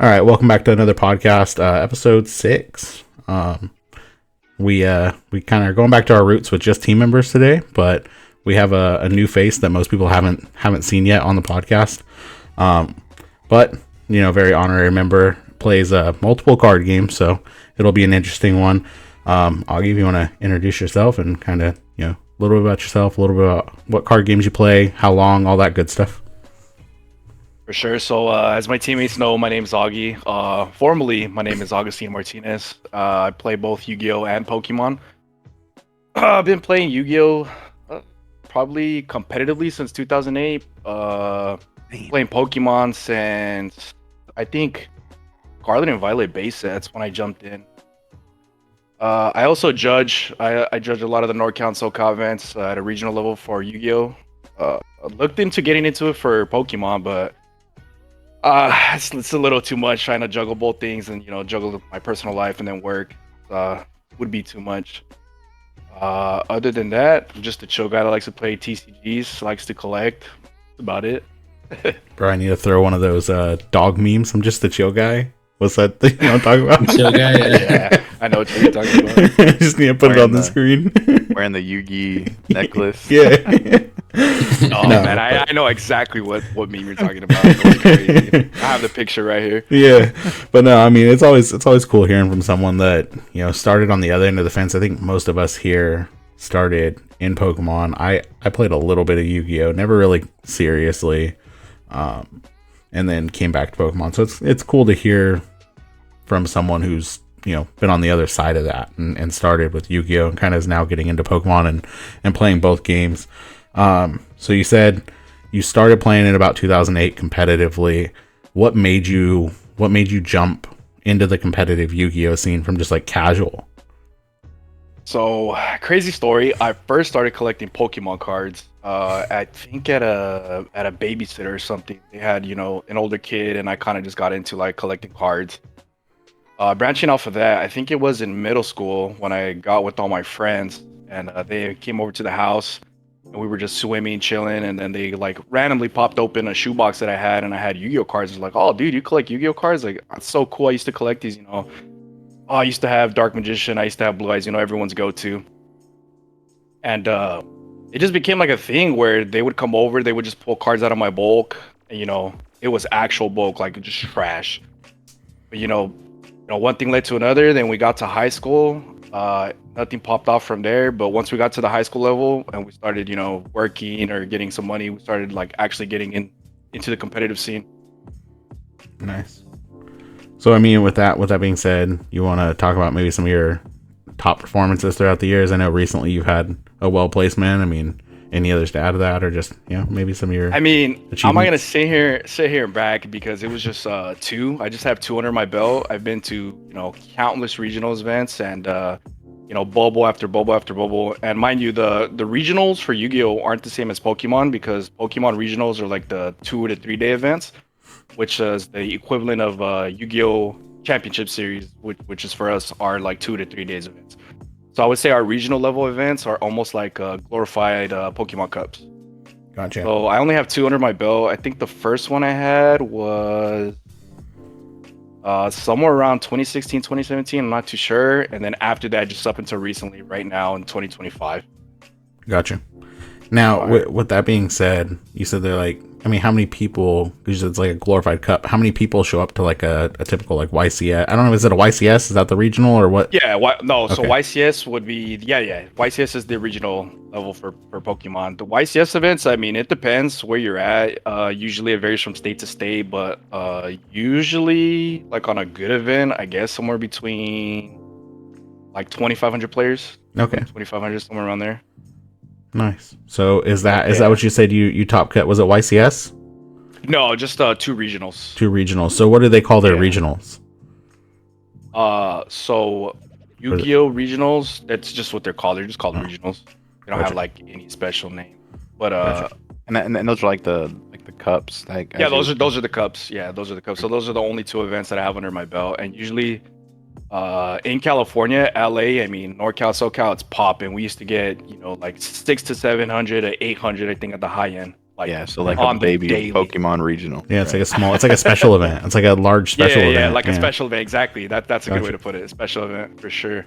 All right, welcome back to another podcast, episode 6. We kind of are going back to our roots with just team members today, but we have a new face that most people haven't seen yet on the podcast. But very honorary member, plays multiple card games, so it'll be an interesting one. Augie, if you want to introduce yourself and kind of a little bit about yourself, a little bit about what card games you play, how long, all that good stuff. For sure. So, as my teammates know, my name is Augie. Formally, my name is Augustine Martinez. I play both Yu-Gi-Oh and Pokemon. I've been playing Yu-Gi-Oh probably competitively since 2008. Playing Pokemon since I think Scarlet and Violet base sets when I jumped in. I also judge. I judge a lot of the NorCal and SoCal events at a regional level for Yu-Gi-Oh. I looked into getting into it for Pokemon, but it's a little too much trying to juggle both things and juggle my personal life and then work. Would be too much. Other than that, I'm just a chill guy that likes to play TCGs, likes to collect. That's about it. Bro, I need to throw one of those dog memes. I'm just a chill guy. What's that thing I'm talking about? Chill guy. Yeah, I know what you're talking about. I just need to put it on the screen. Wearing the Yugi necklace. Yeah. Oh man, I know exactly what meme you're talking about. It's crazy. I have the picture right here. Yeah, but no, I mean it's always cool hearing from someone that started on the other end of the fence. I think most of us here started in Pokemon. I played a little bit of Yu-Gi-Oh, never really seriously, and then came back to Pokemon. So it's cool to hear from someone who's been on the other side of that and started with Yu-Gi-Oh and kind of is now getting into Pokemon and playing both games. So you said you started playing in about 2008 competitively. What made you jump into the competitive Yu-Gi-Oh scene from just like casual? So, crazy story. I first started collecting Pokemon cards. I think at a babysitter or something. They had an older kid, and I kind of just got into like collecting cards. Branching off of that, I think it was in middle school when I got with all my friends, and they came over to the house, and we were just swimming, chilling, and then they like randomly popped open a shoebox that I had, and I had Yu-Gi-Oh cards. It's like, oh, dude, you collect Yu-Gi-Oh cards? Like, that's so cool. I used to collect these. Oh, I used to have Dark Magician. I used to have Blue Eyes. Everyone's go-to. And it just became like a thing where they would come over, they would just pull cards out of my bulk, and it was actual bulk, like just trash. But one thing led to another. Then we got to high school. Nothing popped off from there. But once we got to the high school level and we started, working or getting some money, we started like actually getting into the competitive scene. Nice. So I mean, with that being said, you want to talk about maybe some of your top performances throughout the years? I know recently you've had a well placement. I mean, any others to add to that, or just maybe some of your? I mean, I'm not gonna sit here and brag because it was just 2. I just have 2 under my belt. I've been to countless regionals events and bubble after bubble after bubble. And mind you, the regionals for Yu-Gi-Oh aren't the same as Pokemon, because Pokemon regionals are like the 2 to 3 day events, which is the equivalent of Yu-Gi-Oh Championship Series, which is for us are like 2 to 3 days events. So I would say our regional level events are almost like glorified Pokemon Cups. Gotcha. So I only have 2 under my belt. I think the first one I had was somewhere around 2016, 2017. I'm not too sure. And then after that, just up until recently, right now in 2025. Gotcha. Now, with that being said, you said they're like, I mean, how many people, because it's like a glorified cup, how many people show up to like a typical like YCS? I don't know, is it a YCS? Is that the regional or what? Yeah, no, okay. So YCS would be, YCS is the regional level for Pokemon. The YCS events, I mean, it depends where you're at. Usually it varies from state to state, but usually like on a good event, I guess somewhere between like 2,500 players. Okay. 2,500, somewhere around there. Nice. So is that what you said you top cut? Was it YCS? No, just 2 regionals. 2 regionals. So what do they call their regionals? So Yu-Gi-Oh regionals, that's just what they're called. They're just called regionals. They don't have like any special name. But Gotcha. and those are like the cups. Like those are the cups. Yeah, those are the cups. So those are the only 2 events that I have under my belt. And usually in California, LA, I mean, NorCal, SoCal, it's popping. We used to get, like 600 to 700 to 800, I think, at the high end. Like Yeah, so like a on the baby daily. Pokemon regional. Yeah, it's right? like a small. It's like a special event. It's like a large special yeah, event. like a special event. Exactly. That's a good way Gotcha. to put it. A special event for sure.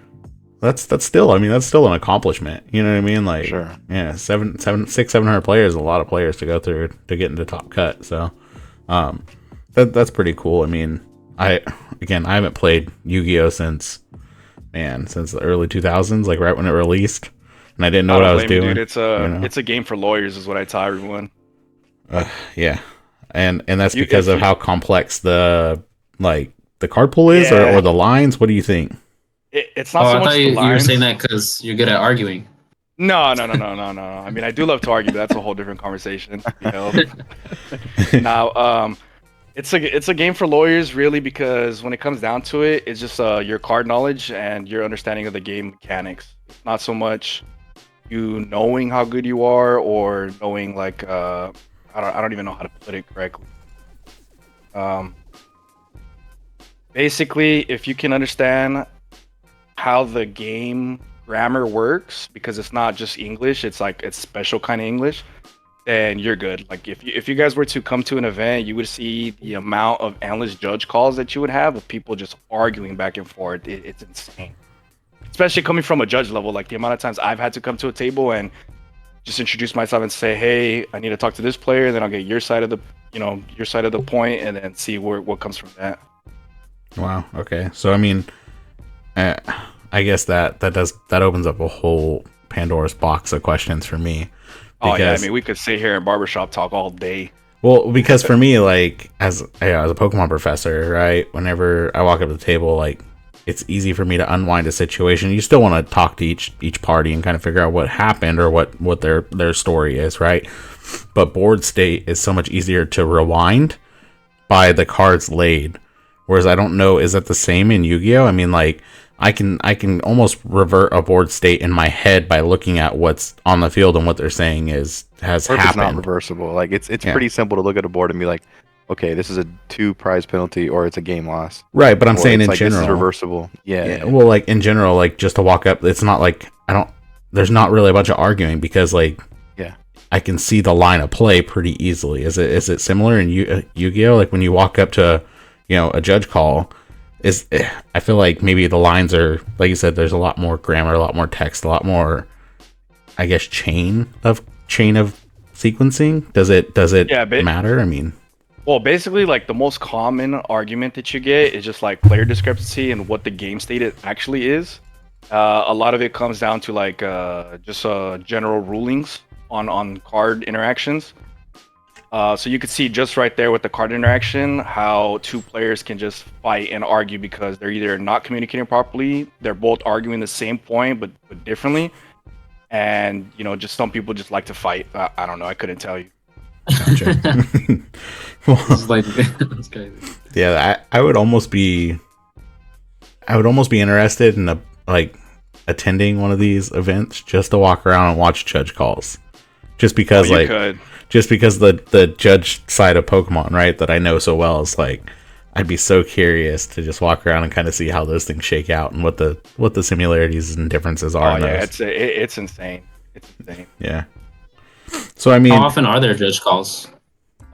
That's still. I mean, that's still an accomplishment. You know what I mean? Like, Sure. yeah, 700 players is a lot of players to go through to get into top cut. So, that's pretty cool. I mean, I haven't played Yu-Gi-Oh since the early 2000s, like right when it released, and I didn't know what I was doing. Dude. It's a game for lawyers, is what I tell everyone. Yeah, and that's You- because if of you- how complex the card pool is, Yeah. or the lines. What do you think? It's not Oh, so I much thought the you were lines. saying that because you're good at arguing. No. I mean, I do love to argue, but that's a whole different conversation to be held. Now, it's a game for lawyers, really, because when it comes down to it, it's just your card knowledge and your understanding of the game mechanics. Not so much you knowing how good you are or knowing like I don't even know how to put it correctly. Basically, if you can understand how the game grammar works, because it's not just English, it's special kind of English, then you're good. Like if you guys were to come to an event, you would see the amount of endless judge calls that you would have of people just arguing back and forth. It's insane. Especially coming from a judge level, like the amount of times I've had to come to a table and just introduce myself and say, "Hey, I need to talk to this player." Then I'll get your side of the point, and then see what comes from that. Wow. Okay. So I mean, I guess that opens up a whole Pandora's box of questions for me. Oh yeah, I mean, we could sit here in barbershop talk all day. Well, because for me, like as a Pokemon professor, right? Whenever I walk up to the table, like it's easy for me to unwind a situation. You still want to talk to each party and kind of figure out what happened or what their story is, right? But board state is so much easier to rewind by the cards laid. Whereas I don't know, is that the same in Yu-Gi-Oh? I mean, like I can almost revert a board state in my head by looking at what's on the field and what they're saying has Or if it's not happened. reversible. Like it's Yeah. pretty simple to look at a board and be like, okay, this is a 2 prize penalty or it's a game loss. Right, but I'm Or saying it's in like, general. this is reversible. Yeah. Well, like in general, like just to walk up, it's not like there's not really a bunch of arguing because like Yeah. I can see the line of play pretty easily. Is it similar in Yu-Gi-Oh? Like when you walk up to a judge call, I feel like maybe the lines are, like you said, there's a lot more grammar, a lot more text, a lot more, I guess, chain of sequencing. Does it matter? I mean, Well, basically, like the most common argument that you get is just like player discrepancy and what the game state it actually is. A lot of it comes down to like just general rulings on card interactions. So you could see just right there with the card interaction how two players can just fight and argue because they're either not communicating properly, they're both arguing the same point but differently, and just some people just like to fight. I don't know. I couldn't tell you. gotcha. It's like that's crazy. Yeah, I would almost be interested in attending one of these events just to walk around and watch judge calls, just because You could. just because the judge side of Pokemon, right, that I know so well, is like I'd be so curious to just walk around and kind of see how those things shake out and what the similarities and differences are. Oh in yeah, those. it's insane. It's insane. Yeah. So I mean, How often are there judge calls?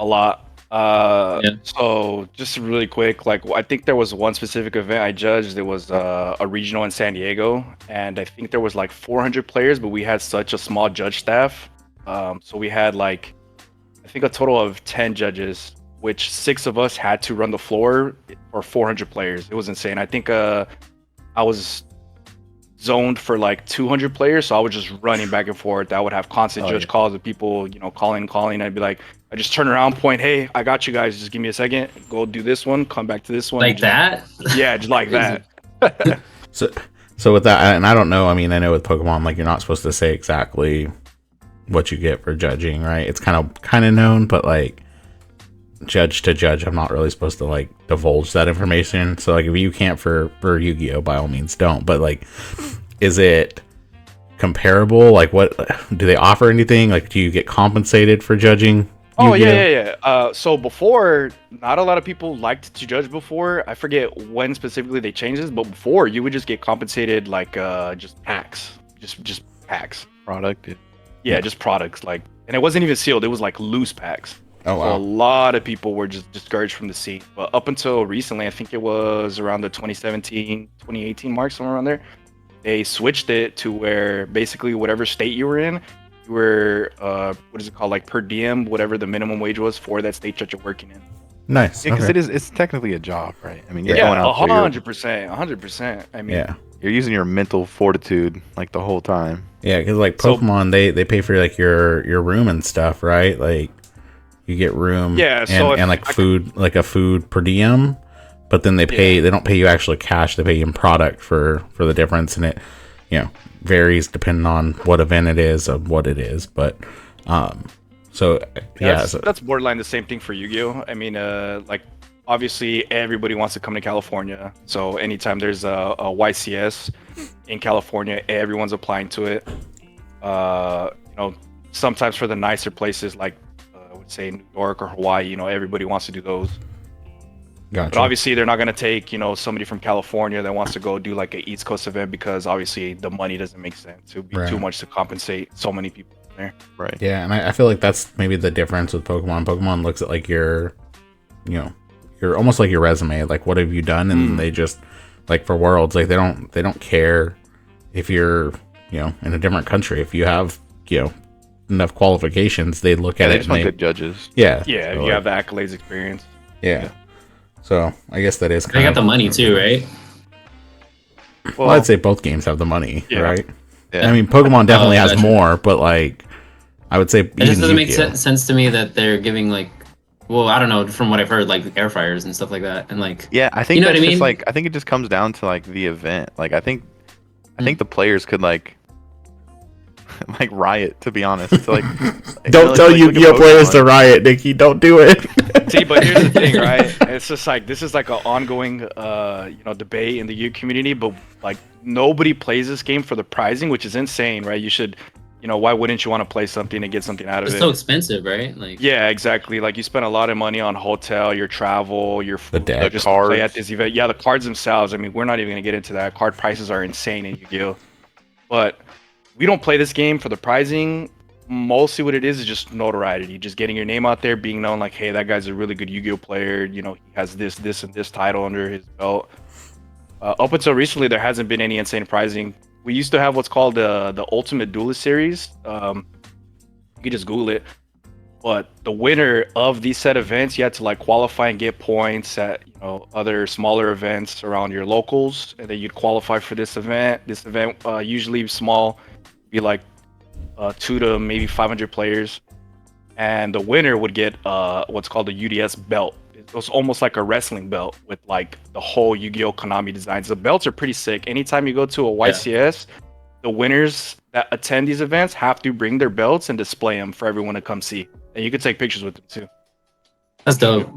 A lot. Yeah. So just really quick, like I think there was one specific event I judged. It was a regional in San Diego, and I think there was like 400 players, but we had such a small judge staff. So we had like I think a total of 10 judges, which 6 of us had to run the floor for 400 players. It was insane. I think I was zoned for like 200 players, so I was just running back and forth. I would have constant judge calls of people, calling. I'd be like, I just turn around, point, hey, I got you guys. Just give me a second. Go do this one. Come back to this one. Like that? Yeah, just like that. so with that, and I don't know. I mean, I know with Pokemon, like you're not supposed to say exactly what you get for judging, right? It's kind of known, but like judge to judge, I'm not really supposed to like divulge that information. So like if you can't for Yu-Gi-Oh, by all means don't. But like, is it comparable? Like, what do they offer? Anything? Like, do you get compensated for judging? Oh Yu-Gi-Oh? yeah. So before, not a lot of people liked to judge before. I forget when specifically they changed this, but before you would just get compensated like just packs, just packs. Product. Yeah, just products. Like, and it wasn't even sealed. It was like loose packs. Oh So a wow. lot of people were just discouraged from the scene. But up until recently, I think it was around the 2017, 2018 mark, somewhere around there, they switched it to where basically whatever state you were in, you were what is it called, like per diem, whatever the minimum wage was for that state that you're working in. Nice. Yeah, because Okay. it's technically a job, right? I mean, you're Yeah, going out there, 100%, 100%. I mean, Yeah. you're using your mental fortitude like the whole time. Yeah, because like So- Pokemon, they pay for like your room and stuff, right? Like you get room, Yeah, so and like food, like a food per diem. But then they don't pay you actually cash. They pay you in product for the difference, and it, varies depending on what event it is of what it is. But so yeah, that's borderline the same thing for Yu-Gi-Oh. I mean, like obviously everybody wants to come to California, so anytime there's a YCS in California, everyone's applying to it. Sometimes for the nicer places like I would say New York or Hawaii, everybody wants to do those. gotcha. But obviously they're not going to take somebody from California that wants to go do like an East Coast event, because obviously the money doesn't make sense. It would be Right. too much to compensate so many people there. Right. Yeah, and I feel like that's maybe the difference with Pokemon. Pokemon looks at like you're almost like your resume, like what have you done, and they just like for Worlds, like they don't care if you're in a different country. If you have enough qualifications, they look at They it. just And want good judges. Yeah, so, if you have the accolades experience. yeah. So I guess that is They kind got of. the money too, right? Well, I'd say both games have the money, Yeah. right? Yeah. I mean, Pokemon definitely has gotcha. more, but like I would say It just even doesn't make Yu-Gi-Oh. sense to me that they're giving like, well, I don't know, from what I've heard, like air fryers and stuff like that, and like, Yeah, I think You know what that's I just mean? like I think it just comes down to like the event. Like I think the players could like riot, to be honest. So, like Don't tell look at Yu-Gi-Oh players to Pokemon. riot, Nikki. Don't do it. See, but here's the thing, right? It's just like this is like an ongoing, debate in the Yu community. But like nobody plays this game for the prizing, which is insane, right? You should, why wouldn't you want to play something and get something out of it's it? so expensive, right? Like, Yeah, exactly. Like you spend a lot of money on hotel, your travel, your food, deck, just to play cards. at this event. Yeah, the cards themselves. I mean, we're not even gonna get into that. Card prices are insane in Yu-Gi-Oh, but we don't play this game for the prizing. Mostly, what it is just notoriety, just getting your name out there, being known. Like, hey, that guy's a really good Yu-Gi-Oh player. He has this, and this title under his belt. Up until recently, there hasn't been any insane prizing. We used to have what's called the Ultimate Duelist series. You can just Google it. But the winner of these set events, you had to like qualify and get points at other smaller events around your locals, and then you'd qualify for this event. This event usually small, be like 2 to maybe 500 players, and the winner would get what's called a UDS belt. It was almost like a wrestling belt with like the whole Yu-Gi-Oh Konami designs. The belts are pretty sick. Anytime you go to a YCS, the winners that attend these events have to bring their belts and display them for everyone to come see. And you can take pictures with them too. that's dope.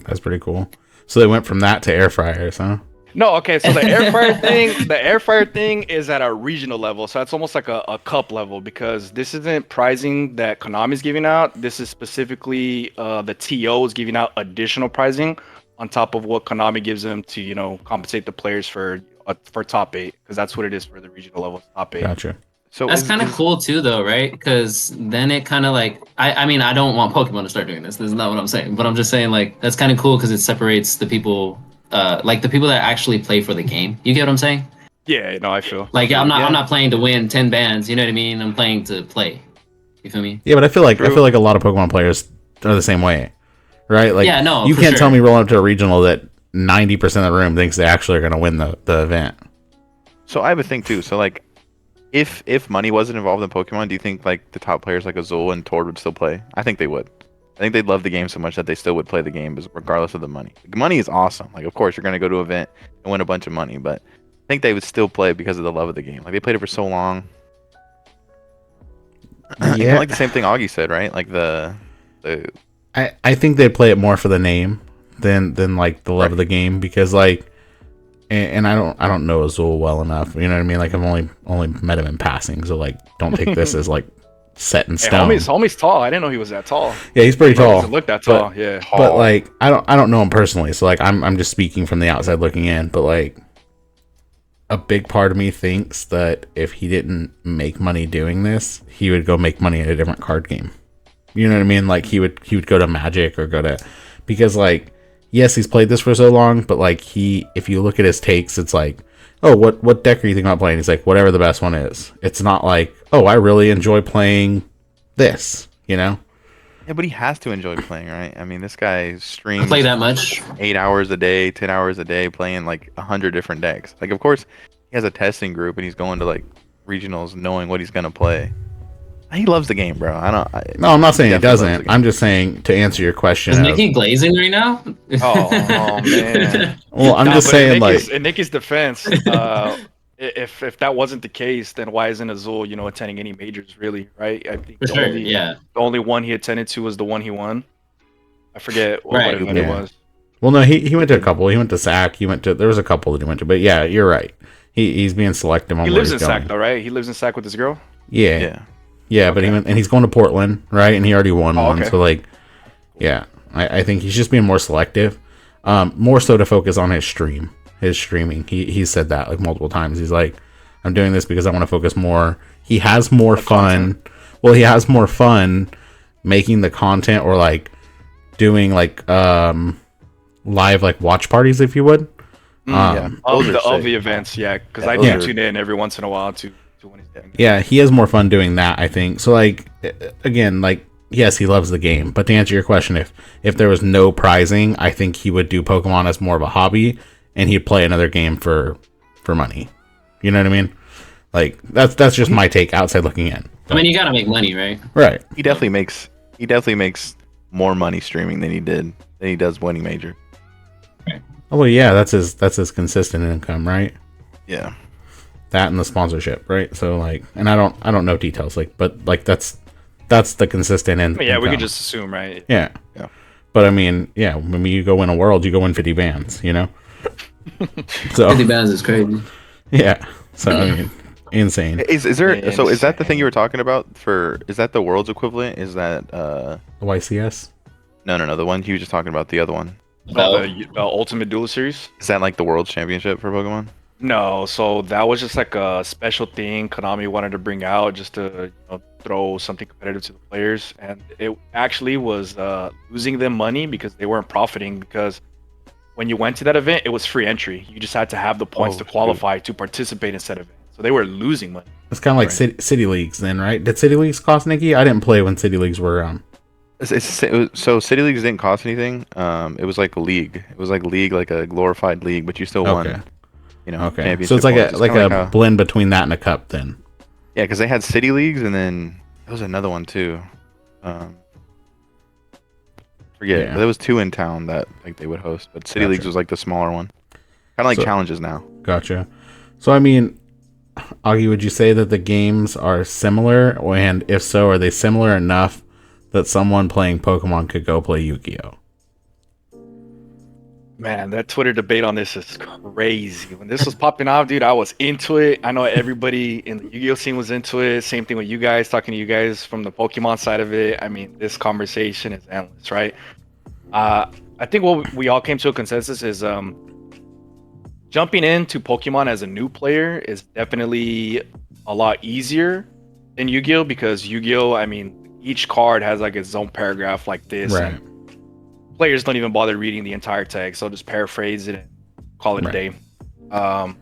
That's pretty cool. So they went from that to air fryers, huh? No, okay, so the air fryer thing is at a regional level. So that's almost like a cup level, because this isn't prizing that Konami's giving out. This is specifically the TO is giving out additional prizing on top of what Konami gives them to, compensate the players for top 8, because that's what it is for the regional level, top 8. Gotcha. So That's kind of cool too, though, right? Because then it kind of like, I mean, I don't want Pokemon to start doing this. This is not what I'm saying, but I'm just saying like that's kind of cool because it separates the people, like the people that actually play for the game. You get what I'm saying? Yeah, no, I feel Like I'm Yeah. not playing to win 10 bands. You know what I mean? I'm playing to play. You feel me? Yeah, but I feel like a lot of Pokemon players are the same way, right? Like, Yeah, no, you for can't sure. tell me rolling up to a regional that 90% of the room thinks they actually are going to win the event. So I have a thing too. So like, if money wasn't involved in Pokemon, do you think like the top players like Azul and Tord would still play? I think they would. I think they'd love the game so much that they still would play the game, regardless of the money. The money is awesome. Like, of course, you're gonna go to an event and win a bunch of money, but I think they would still play because of the love of the game. Like they played it for so long. Yeah. Like the same thing Augie said, right? Like the I think they play it more for the name than like the love of the game, because like, and I don't know Azul well enough. You know what I mean? Like I've only met him in passing, so like don't take this as like set in Hey, stone. homie's tall. I didn't know he was that tall. Yeah, he's pretty He tall. doesn't look that tall. Yeah. But like I don't know him personally, so like I'm just speaking from the outside looking in. But like a big part of me thinks that if he didn't make money doing this, he would go make money in a different card game. You know what I mean? Like he would go to Magic or go to, because like, yes, he's played this for so long, but like if you look at his takes, it's like, oh, what deck are you thinking about playing? He's like, whatever the best one is. It's not like, oh, I really enjoy playing this, you know? Yeah, but he has to enjoy playing, right? I mean, this guy streams Play that much. 8 hours a day, 10 hours a day, playing like 100 different decks. Like, of course, he has a testing group and he's going to like regionals, knowing what he's gonna play. He loves the game, bro. No, I'm not saying he definitely loves the doesn't. game. I'm just saying to answer your question. Is of- Nikki glazing right now? Oh, man. well, I'm Nah, just but saying, in Nikki's defense, if that wasn't the case, then why isn't Azul, attending any majors really, right? I think For sure, yeah. the only one he attended to was the one he won. I forget what Right. event it Yeah. was. well, no, he went to a couple. He went to SAC. There was a couple that he went to, but yeah, you're right. He's being selective on He where lives he's in going. SAC though, right? He lives in SAC with his girl. Yeah. Yeah. But he Okay. went, and he's going to Portland, right? And he already won Oh, one. okay. So like, yeah, I think he's just being more selective, more so to focus on his streaming. He said that like multiple times. He's like, I'm doing this because I want to focus more. He has more fun. Well, he has more fun making the content or like doing like live like watch parties, if you would. Yeah. Those are Of sick. the events, yeah, because Yeah, I those do are- tune in every once in a while to when he's doing that. Yeah, he has more fun doing that, I think. So like, again, like, yes, he loves the game, but to answer your question, if there was no prizing, I think he would do Pokemon as more of a hobby, and he'd play another game for money. You know what I mean? Like that's just my take outside looking in. I mean, you gotta make money, right? Right. He definitely makes more money streaming than he does winning major. Oh well, yeah, that's his consistent income, right? Yeah. That and the sponsorship, right? So like, and I don't know details, like, but like that's the consistent I mean, yeah, we income. could just assume, right? Yeah. Yeah. But I mean, yeah, when you go win a world, you go win 50 bands, you know? So 50 bands is crazy. yeah. So I mean, insane. Is there so is that the thing you were talking about is that the world's equivalent? Is that The YCS? no, the one you were just talking about, the other one. Oh. The Ultimate Duel Series. Is that like the world's championship for Pokemon? No, so that was just like a special thing Konami wanted to bring out just to throw something competitive to the players, and it actually was losing them money because they weren't profiting, because when you went to that event, it was free entry. You just had to have the points Oh, to qualify to participate in said event. So they were losing money. It's kind of like city leagues then, right? Did city leagues cost, Nikki? I didn't play when city leagues were around. So City Leagues didn't cost anything. It was like a league. It was like league, like a glorified league, but you still won. Okay. Okay. So it's like points. a like kinda a how- blend between that and a cup then. yeah, because they had City Leagues, and then there was another one too. Forget, Yeah. but there was two in town that like they would host, but City Gotcha. Leagues was like the smaller one, kind of like So- challenges now. Gotcha. So I mean, Augie, would you say that the games are similar, and if so, are they similar enough that someone playing Pokemon could go play Yugioh? Man, that Twitter debate on this is crazy. When this was popping off, dude, I was into it. I know everybody in the Yu-Gi-Oh scene was into it. Same thing with you guys, talking to you guys from the Pokemon side of it. I mean, this conversation is endless, right? I think what we all came to a consensus is jumping into Pokemon as a new player is definitely a lot easier than Yu-Gi-Oh, because Yu-Gi-Oh, I mean, each card has like its own paragraph like this. Right. And players don't even bother reading the entire text. They'll just paraphrase it and call it a day. I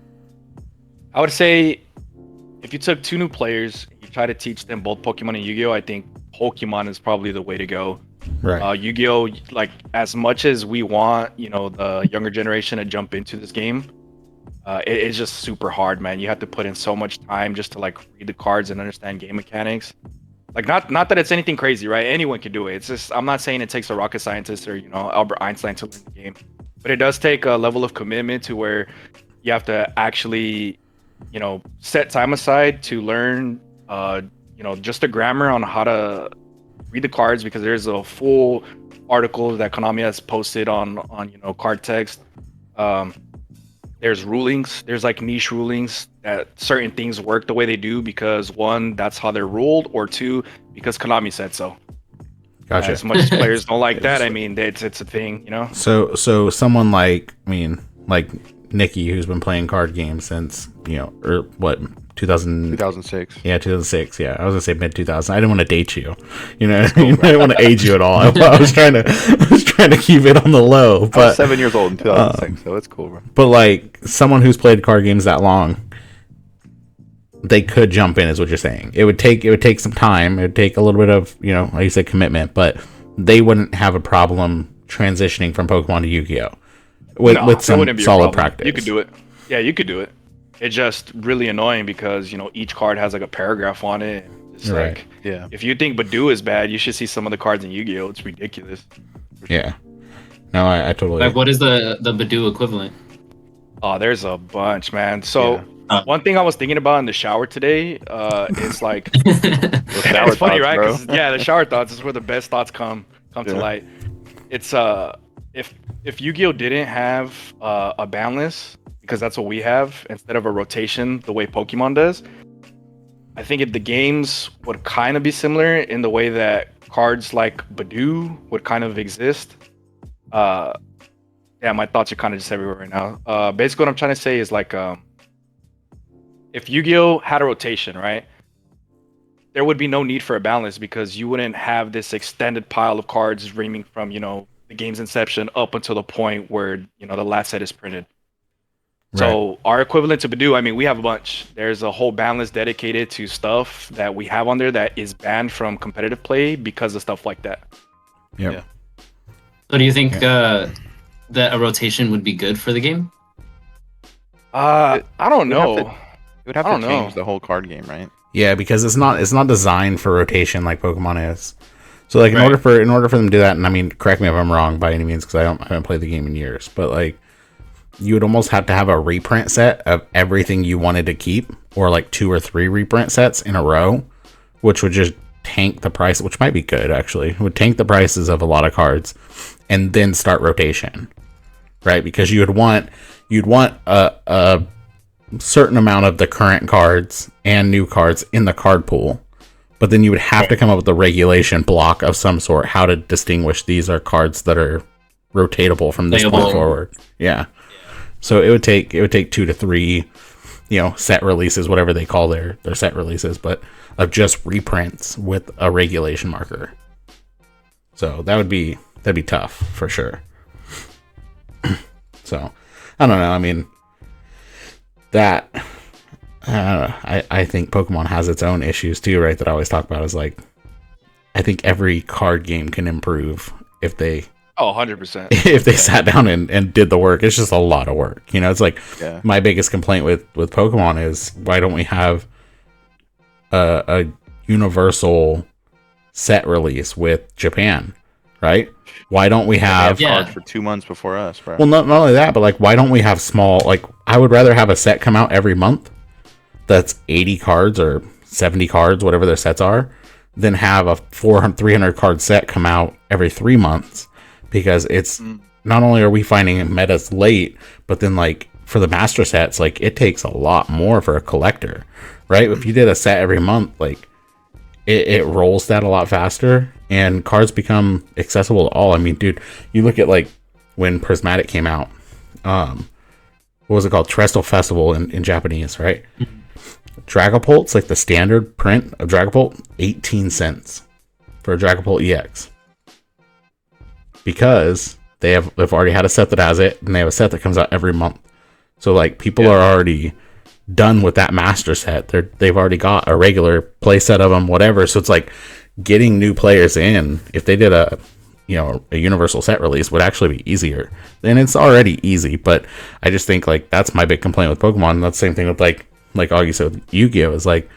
would say if you took two new players, you try to teach them both Pokemon and Yu-Gi-Oh, I think Pokemon is probably the way to go. Right. Yu-Gi-Oh, like as much as we want, the younger generation to jump into this game, it's just super hard, man. You have to put in so much time just to like read the cards and understand game mechanics. Like not that it's anything crazy, right? Anyone can do it. It's just, I'm not saying it takes a rocket scientist or Albert Einstein to learn the game, but it does take a level of commitment to where you have to actually set time aside to learn just the grammar on how to read the cards, because there's a full article that Konami has posted on card text. There's rulings, there's like niche rulings that certain things work the way they do because one, that's how they're ruled, or two, because Konami said so. Gotcha. As much as players don't like that, I mean, it's a thing, So someone like Nikki, who's been playing card games since, or what, 2000. 2006. Yeah, 2006. Yeah, I was gonna say mid 2000. I didn't want to date you. You know, I didn't want to age you at all. I was trying to keep it on the low. I was But 7 years old in 2006, so it's cool, bro. but like someone who's played card games that long, they could jump in, is what you're saying. It would take some time. It would take a little bit of, you know, like you said, commitment, but they wouldn't have a problem transitioning from Pokemon to Yu-Gi-Oh with some solid practice. You could do it. Yeah, you could do it. It's just really annoying because, you know, each card has like a paragraph on it. It's Right. like, Yeah. if you think Badoo is bad, you should see some of the cards in Yu-Gi-Oh. It's ridiculous. Yeah. No, I totally. Like, what is the Badoo equivalent? Oh, there's a bunch, man. So Yeah. one thing I was thinking about in the shower today is like, Shower it's funny, thoughts, right? bro. 'Cause, yeah, the shower thoughts is where the best thoughts come to Yeah. light. It's if Yu-Gi-Oh didn't have a ban list, because that's what we have instead of a rotation the way Pokemon does, I think the games would kind of be similar in the way that cards like Badoo would kind of exist. Yeah, my thoughts are kind of just everywhere right now. Basically, what I'm trying to say is like, if Yu-Gi-Oh had a rotation, right, there would be no need for a balance because you wouldn't have this extended pile of cards ranging from, you know, the game's inception up until the point where, you know, the last set is printed. So our equivalent to Badoo, I mean, we have a bunch. There's a whole ban list dedicated to stuff that we have on there that is banned from competitive play because of stuff like that. Yep. Yeah. So do you think that a rotation would be good for the game? I don't know. It would have I to don't know. change the whole card game, right? Yeah, because it's not designed for rotation like Pokemon is. So like in Right. order for them to do that, and I mean, correct me if I'm wrong by any means, because I haven't played the game in years, but like you would almost have to have a reprint set of everything you wanted to keep, or like 2 or 3 reprint sets in a row, which would just tank the price, which might be good actually. It would tank the prices of a lot of cards, and then start rotation, right? Because you'd want a certain amount of the current cards and new cards in the card pool, but then you would have to come up with a regulation block of some sort, how to distinguish these are cards that are rotatable from this point forward. Yeah. So it would take 2 to 3, you know, set releases, whatever they call their set releases, but of just reprints with a regulation marker. So that'd be tough for sure. So I don't know. I mean, that I think Pokemon has its own issues too, right? That I always talk about is like, I think every card game can improve if they Oh, 100%. if they sat down and did the work. It's just a lot of work. You know, it's like my biggest complaint with Pokemon is, why don't we have a universal set release with Japan, right? Why don't we have cards for 2 months before us, bro? Well, not only that, but like, why don't we have small, like, I would rather have a set come out every month that's 80 cards or 70 cards, whatever their sets are, than have a 300 card set come out every 3 months. Because it's not only are we finding metas late, but then like for the master sets, like it takes a lot more for a collector, right? If you did a set every month, like it rolls that a lot faster, and cards become accessible to all. I mean, dude, you look at like when Prismatic came out, what was it called? Terrestrial Festival in Japanese, right? Dragapult's like the standard print of Dragapult, 18 cents for a Dragapult EX. Because they've already had a set that has it, and they have a set that comes out every month. So like people are already done with that master set. They've already got a regular play set of them, whatever. So it's like getting new players in. If they did a universal set release, would actually be easier. And it's already easy, but I just think like that's my big complaint with Pokemon. That's the same thing with like Augie said with Yu-Gi-Oh! Is like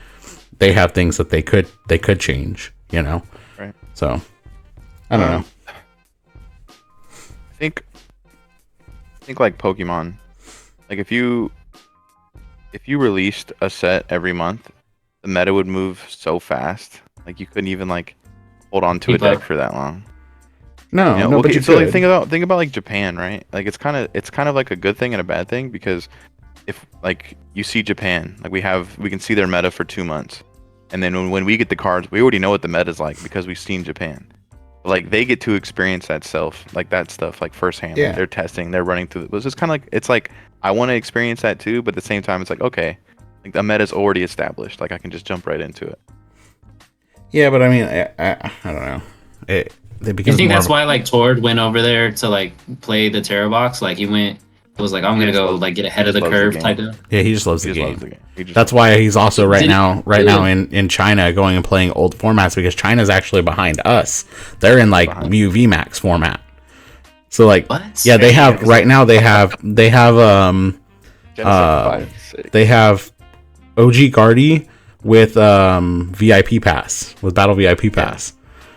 they have things that they could change, you know. Right. So I don't know. I think like Pokemon, like if you released a set every month, the meta would move so fast. Like you couldn't even like hold on to a deck for that long. No, You know? no, but Okay, you so could. like think about like Japan, right? Like it's kind of like a good thing and a bad thing, because if like you see Japan, like we can see their meta for 2 months, and then when we get the cards, we already know what the meta's like because we've seen Japan. Like they get to experience that stuff like firsthand. Yeah. Like they're testing, they're running through. It's just kind of like, it's like I want to experience that too, but at the same time, it's like, okay, Like the meta's already established. Like I can just jump right into it. Yeah, but I mean, I don't know. It I becomes think more that's of a- why like Tord went over there to like play the Terror Box. Like he was like, I'm He gonna just go loves- like get ahead he of the just loves the curve game. type of. Yeah, he just loves He the just game. loves the game. He just That's why he's also right Did he- now in China going and playing old formats because China's actually behind us. They're in like Behind. Mu VMAX format. So like What? yeah, they have Damn. right now they have Genesis 5, 6. they have OG Guardy with VIP pass with Battle VIP pass.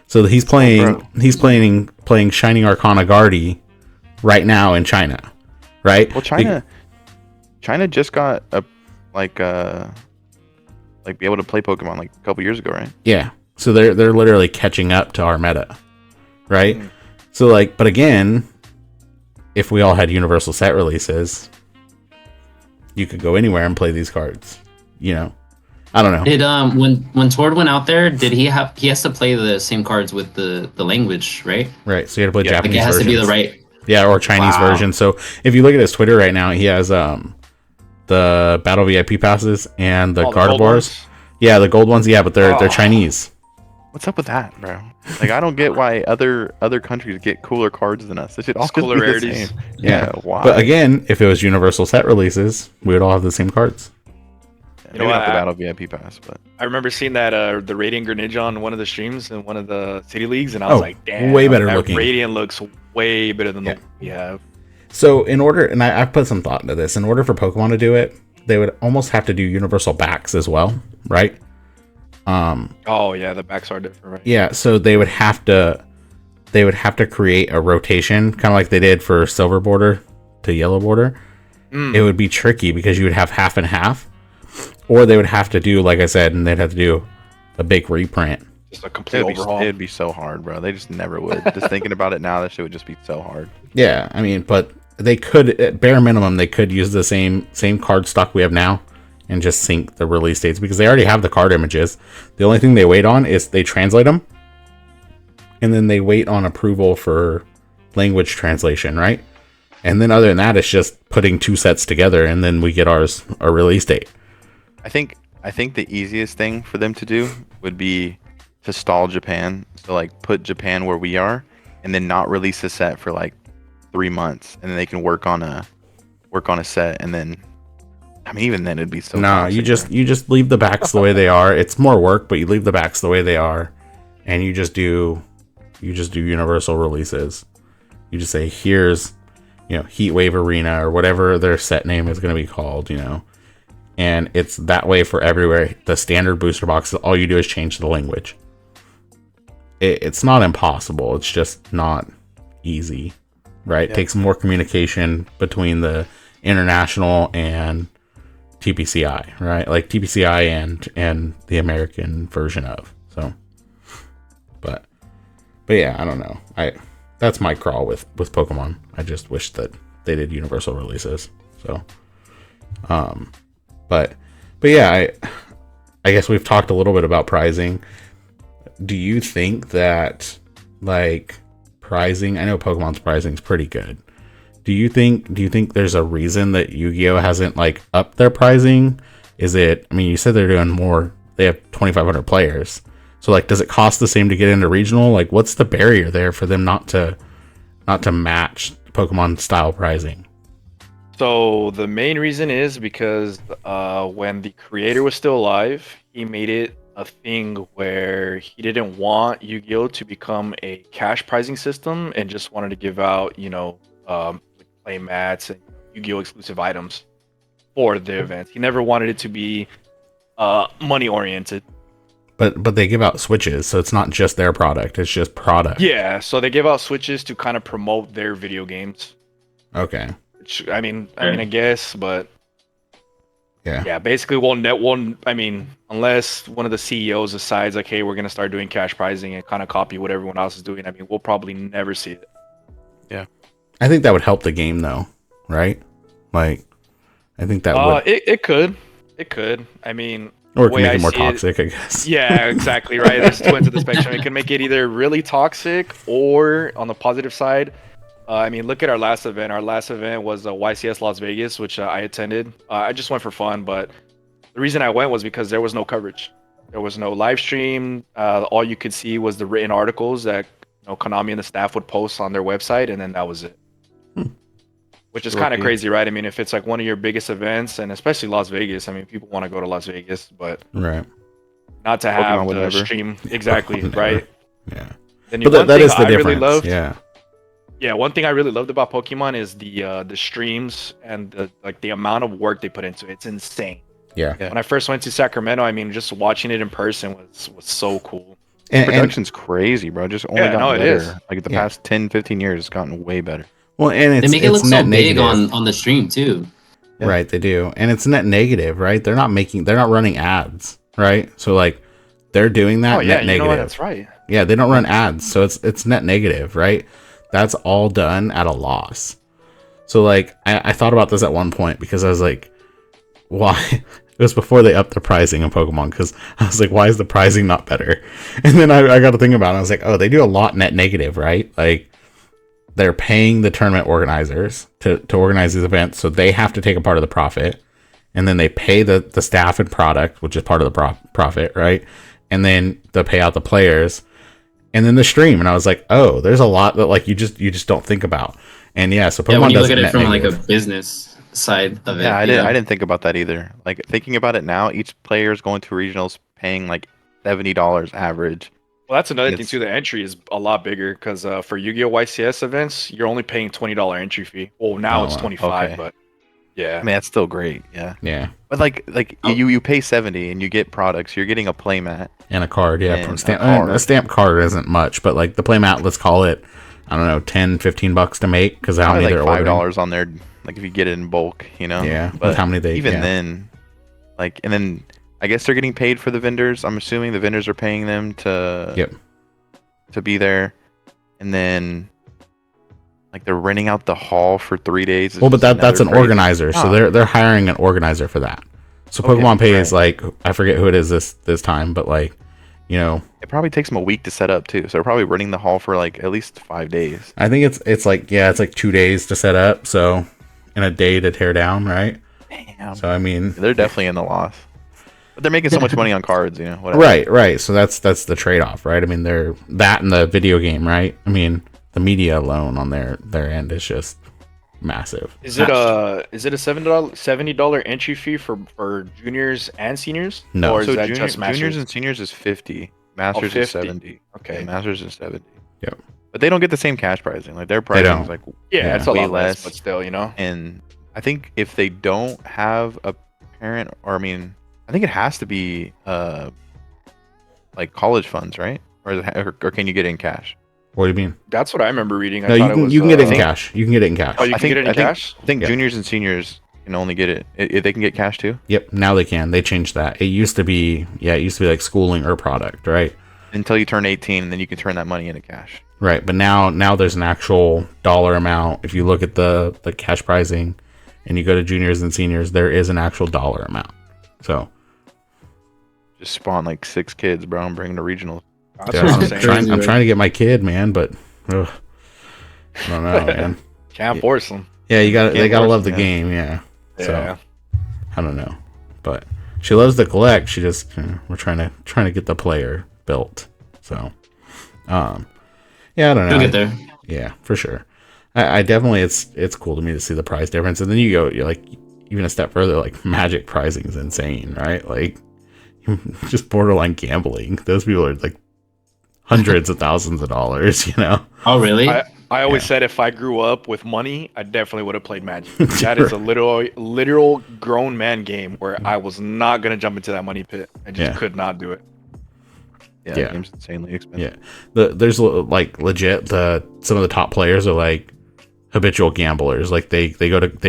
So he's playing playing Shining Arcana Guardy right now in China, right? Well, China just got a like be able to play Pokemon like a couple years ago, right? Yeah. So they're literally catching up to our meta, right? Mm. So like, but again, if we all had universal set releases, you could go anywhere and play these cards. You know, I don't know. Did when Tord went out there, did he has to play the same cards with the language, right? Right. So you had to play Yeah, Like Japanese it has to be the versions. right. Yeah, or Chinese Wow. version. So if you look at his Twitter right now, he has the Battle VIP passes and the Oh, Gardevoirs. gold ones? Yeah, the gold ones. Yeah, but they're Oh. Chinese. What's up with that, bro? Like I don't get why other countries get cooler cards than us. It should all It's just cooler be the rarities. same. Yeah. Yeah, why? But again, if it was universal set releases, we would all have the same cards. Yeah, You know maybe not the what, Battle VIP pass, but I remember seeing that the Radiant Greninja on one of the streams in one of the city leagues, and I was Oh, like, damn, way better that looking. Radiant looks way better than Yeah. the one we have. So in order, and I've put some thought into this, in order for Pokemon to do it, they would almost have to do universal backs as well, right? Oh yeah, the backs are different, right? Yeah, so they would have to create a rotation, kind of like they did for silver border to yellow border. Mm. It would be tricky because you would have half and half, or they would have to do, like I said, and they'd have to do a big reprint. Just a complete overhaul. it'd be so hard, bro. They just never would. Just thinking about it now, that shit would just be so hard. Yeah, I mean, but they could, at bare minimum, they could use the same card stock we have now and just sync the release dates because they already have the card images. The only thing they wait on is they translate them, and then they wait on approval for language translation, right? And then other than that, it's just putting two sets together, and then we get our release date. I think the easiest thing for them to do would be to stall Japan. So like put Japan where we are, and then not release a set for like 3 months, and then they can work on a set, and then I mean even then it'd be so. No, toxic, you just leave the backs the way they are. It's more work, but you leave the backs the way they are, and you just do universal releases. You just say here's, Heat Wave Arena or whatever their set name is going to be called, and it's that way for everywhere. The standard booster box, all you do is change the language. It's not impossible. It's just not easy, right? Yeah. It takes more communication between the international and TPCI, right? Like TPCI and the American version of. So, but yeah, I don't know. That's my crawl with Pokemon. I just wish that they did universal releases. So, but yeah, I guess we've talked a little bit about pricing. Do you think that like pricing? I know Pokemon's pricing is pretty good. Do you think there's a reason that Yu-Gi-Oh hasn't like upped their pricing? Is it? I mean, you said they're doing more. They have 2,500 players. So like, does it cost the same to get into regional? Like, what's the barrier there for them not to match Pokemon style pricing? So the main reason is because when the creator was still alive, he made it a thing where he didn't want Yu-Gi-Oh to become a cash pricing system and just wanted to give out, play mats and Yu-Gi-Oh exclusive items for the event. He never wanted it to be money oriented. But they give out Switches, so it's not just their product; it's just product. Yeah, so they give out Switches to kind of promote their video games. Okay. Which, I mean, I guess, but Yeah. basically, unless one of the CEOs decides like, hey, we're gonna start doing cash pricing and kind of copy what everyone else is doing, I mean, we'll probably never see it. I think that would help the game, though, right? Like, I think that would, It could. I mean, or it could way make I it more see toxic, I guess. yeah, exactly right. There's two ends of the spectrum. It can make it either really toxic or on the positive side. I mean, look at our last event. Our last event was YCS Las Vegas, which I attended. I just went for fun, but The reason I went was because there was no coverage. There was no live stream. All you could see was the written articles that Konami and the staff would post on their website, and then that was it. Which is kind of crazy, right? I mean, if it's like one of your biggest events, and especially Las Vegas, I mean, people want to go to Las Vegas, but Right. not to have the stream. Exactly, right? Yeah. Then But that is the difference. Really loved, yeah. One thing I really loved about Pokemon is the streams and the amount of work they put into it. It's insane. Yeah. When I first went to Sacramento, I mean, just watching it in person was so cool. And production's crazy, bro. Just only gotten better. It is. Like the past 10, 15 years, it's gotten way better. Well, and they make it look so big negative. on the stream too. Yeah. Right, they do. And it's net negative, right? They're not running ads, right? So like they're doing that net negative. That's right. Yeah, they don't run ads, so it's net negative, right? That's all done at a loss. So like I thought about this at one point because I was like, why? It was before they upped the pricing in Pokemon, because I was like, why is the pricing not better? And then I got to think about it. I was like, oh, they do a lot net negative, right? Like they're paying the tournament organizers to organize these events, so they have to take a part of the profit, and then they pay the staff and product, which is part of the profit, right? And then they pay out the players, and then the stream. And I was like, oh, there's a lot that like you just don't think about. And yeah, so Pokemon when you look at it net from negative. like a business side of it. Yeah, I didn't think about that either. Like thinking about it now, each player is going to regionals paying like $70 average. Well, that's another thing too. The entry is a lot bigger because for Yu-Gi-Oh! YCS events, you're only paying $20 entry fee. Well, now it's 25, but yeah. I mean, that's still great. Yeah. Yeah. But like you pay 70 and you get products. You're getting a playmat and a card. Yeah. And a stamp card isn't much, but like the playmat, let's call it, I don't know, $10-15 to make because how many they're ordering. $5 on there. Like if you get it in bulk, Yeah. But with how many they then, like, and then I guess they're getting paid for the vendors. I'm assuming the vendors are paying them to be there, and then like they're renting out the hall for 3 days. Well, but that's an organizer, so they're hiring an organizer for that. So Pokemon pays like I forget who it is this time, but like it probably takes them a week to set up too. So they're probably renting the hall for like at least 5 days. I think it's like 2 days to set up, so and a day to tear down, right? Damn. So I mean, they're definitely in the loss. But they're making so much money on cards, whatever. Right. So that's the trade-off, right? I mean, they're that and the video game, right? I mean, the media alone on their end is just massive. Is it a $70 entry fee for juniors and seniors? No. Or is So that just masters? juniors and seniors is 50. Masters is 70. Okay. Yeah, masters is 70. Yep. But they don't get the same cash pricing. Like their pricing is like it's a way lot less, less. but still, And I think if they don't have a parent, or I mean, I think it has to be like college funds, right? Or can you get it in cash? What do you mean? That's what I remember reading. No, you can get it in cash. You can get it in cash. Oh, you can get it in cash? I think juniors and seniors can only get it. They can get cash too? Yep, now they can. They changed that. It used to be like schooling or product, right? Until you turn 18, and then you can turn that money into cash. Right, but now there's an actual dollar amount. If you look at the cash pricing and you go to juniors and seniors, there is an actual dollar amount. So just spawn like 6 kids, bro, and bring them to regionals. I'm trying to get my kid, man, but I don't know, man. Can't force them. Yeah, they gotta love the game, yeah. So I don't know, but she loves to collect. She just we're trying to get the player built. So, yeah, I don't know. You'll get there. Yeah, for sure. I definitely it's cool to me to see the price difference, and then you're like even a step further. Like Magic pricing is insane, right? Like just borderline gambling. Those people are like hundreds of thousands of dollars, Oh, really? I always said if I grew up with money, I definitely would have played Magic. That is a literal grown man game where I was not gonna jump into that money pit. I just could not do it. Yeah, the game's insanely expensive. Yeah, there's like legit some of the top players are like habitual gamblers. Like they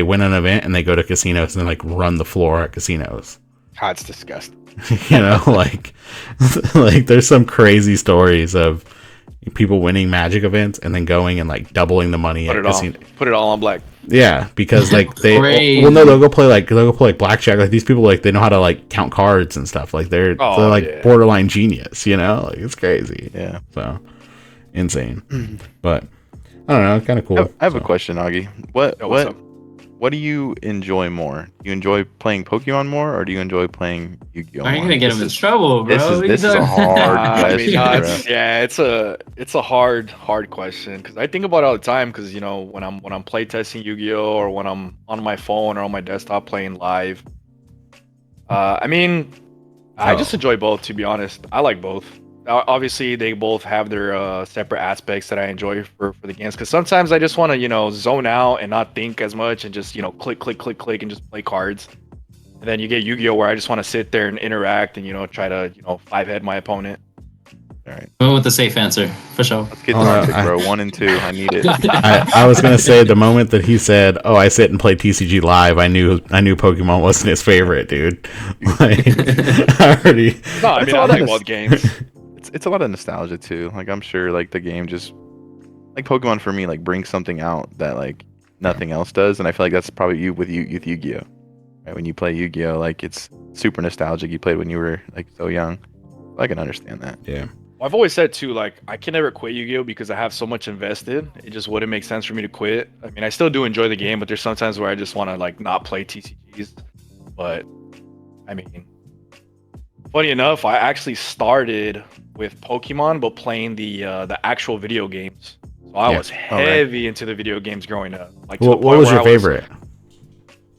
win an event and they go to casinos and then like run the floor at casinos. That's disgusting. Like there's some crazy stories of people winning Magic events and then going and like doubling the money at casino. Put it all on black. Yeah, because like they'll go play blackjack. Like these people, like they know how to like count cards and stuff. Like they're like borderline genius, like it's crazy. Yeah, so insane. But I don't know, kind of cool. I have a question, Augie. what do you enjoy more? Do you enjoy playing Pokemon more, or do you enjoy playing Yu-Gi-Oh? Are you more? gonna get him in trouble, bro? This is a hard I mean, question, no, bro. it's a hard question because I think about it all the time. Because when I'm playtesting Yu-Gi-Oh or when I'm on my phone or on my desktop playing live, I mean, I just enjoy both. To be honest, I like both. Obviously, they both have their separate aspects that I enjoy for the games. Because sometimes I just want to zone out and not think as much and just click click click click and just play cards. And then you get Yu-Gi-Oh where I just want to sit there and interact and try to five head my opponent. All right, Went with the safe answer for sure. let's get toxic, bro. 1 and 2. I need it. I was gonna say the moment that he said, "Oh, I sit and play TCG live," I knew Pokemon wasn't his favorite, dude. Like, I already. No, I mean I like both games. It's a lot of nostalgia too. Like I'm sure like the game just like Pokemon for me like brings something out that like nothing else does, and I feel like that's probably you with Yu-Gi-Oh. Right? When you play Yu-Gi-Oh, like it's super nostalgic. You played when you were like so young. I can understand that. Yeah. Well, I've always said too, like I can never quit Yu-Gi-Oh because I have so much invested. It just wouldn't make sense for me to quit. I mean, I still do enjoy the game, but there's sometimes where I just want to like not play TCGs. But I mean, funny enough, I actually started with Pokemon, but playing the actual video games. So I was heavy into the video games growing up. Like, What was your favorite?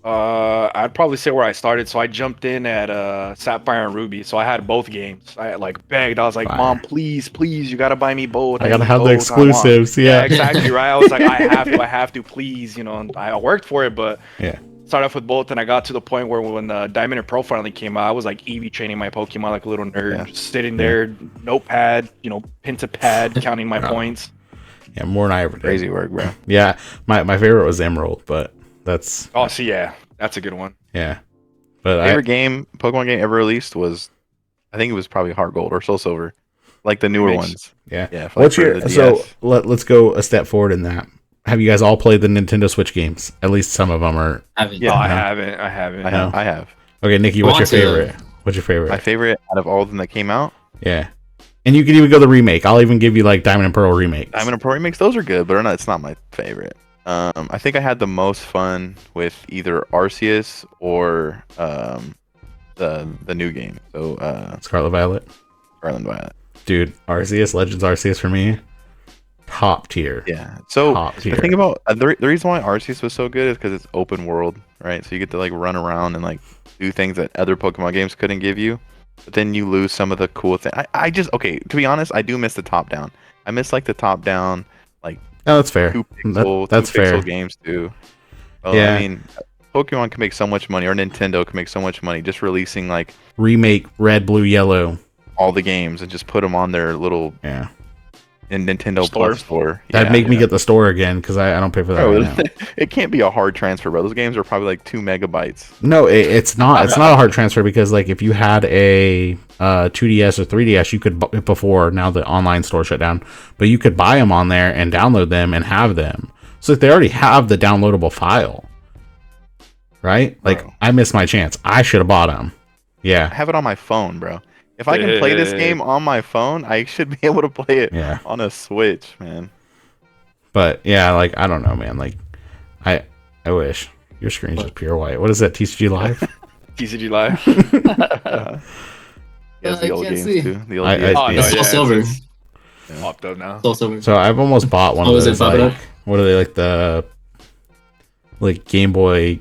I'd probably say where I started. So I jumped in at Sapphire and Ruby. So I had both games. I like begged. I was like, Fire. "Mom, please, you gotta buy me both. I gotta need have the both. I want-" exclusives. Yeah. Exactly right. I was like, I have to, please. And I worked for it, but Yeah. started off with both, and I got to the point where when Diamond and Pearl finally came out, I was like Eevee training my Pokemon like a little nerd, just sitting there, notepad, pen to pad, counting my points. Yeah, more than I ever did. Crazy work, bro. Yeah, my favorite was Emerald, but that's Oh, see, yeah, that's a good one. yeah. But Favorite Pokemon game ever released was, I think it was probably Heart Gold or Soul Silver, like the newer ones. yeah. Yeah. What's for your the so DS. let's go a step forward in that. Have you guys all played the Nintendo Switch games? At least some of them are. Yeah, No, I no. haven't. I have. Okay, Nikki, I what's your want to. favorite? What's your favorite? My favorite out of all of them that came out, Yeah. And you can even go the remake. I'll even give you like Diamond and Pearl remakes. Diamond and Pearl remakes. Those are good, but it's not my favorite. I think I had the most fun with either Arceus or the new game. So Scarlet Violet. Scarlet and Violet. Dude, Arceus, Legends Arceus for me, top tier. Yeah. So Top tier. the thing about the reason why Arceus was so good is because it's open world, right? So you get to like run around and like do things that other Pokemon games couldn't give you. But then you lose some of the cool things. I just to be honest, I do miss the top down. I miss like the top down, like Oh, that's fair. That's two pixel fair. games too. Oh, Yeah. I mean, Pokemon can make so much money, or Nintendo can make so much money just releasing like Remake Red, Blue, Yellow. all the games and just put them on their little Yeah. Nintendo Store. Plus store. That'd make me get the store again because I don't pay for that Bro, right now. it can't be a hard transfer, bro. Those games are probably like 2 megabytes. No, it's not. It's not a hard transfer because like if you had a 2DS or 3DS, you could before now the online store shut down, but you could buy them on there and download them and have them. So if they already have the downloadable file, right? Like Bro. I missed my chance. I should have bought them. I Yeah, have it on my phone, bro. If I can play this game on my phone, I should be able to play it yeah. on a Switch, man. But yeah, like I don't know, man. Like I wish your screen's just pure white. What is that? TCG Live? TCG Live. Yeah, the I old can't games see. too. The old I- DS Oh, no, It's games. Soul Silver. it's popped up now. Soul Silver. So I've almost bought one Oh, of is it those. popping Like, up? what are they like the Game Boy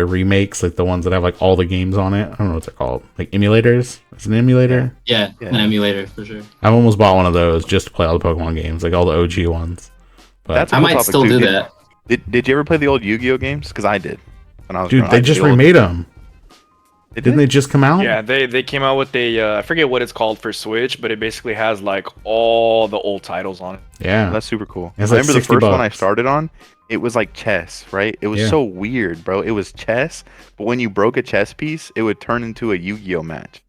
remakes, like the ones that have like all the games on it. I don't know what they're called. Like emulators. It's an emulator. Yeah, Yeah. an emulator for sure. I've almost bought one of those just to play all the Pokemon games, like all the OG ones. But That's a I cool might topic, still too. do that. Did you ever play the old Yu-Gi-Oh games? Because I did. When I was dude, growing they up. just The old- remade them. They Didn't they just come out? Yeah, they came out with I forget what it's called for Switch, but it basically has like all the old titles on it. Yeah. That's super cool. I It's like remember the 60 first one I bucks. started on, it was like chess, right? It was Yeah. so weird, bro. It was chess, but when you broke a chess piece, it would turn into a Yu-Gi-Oh match.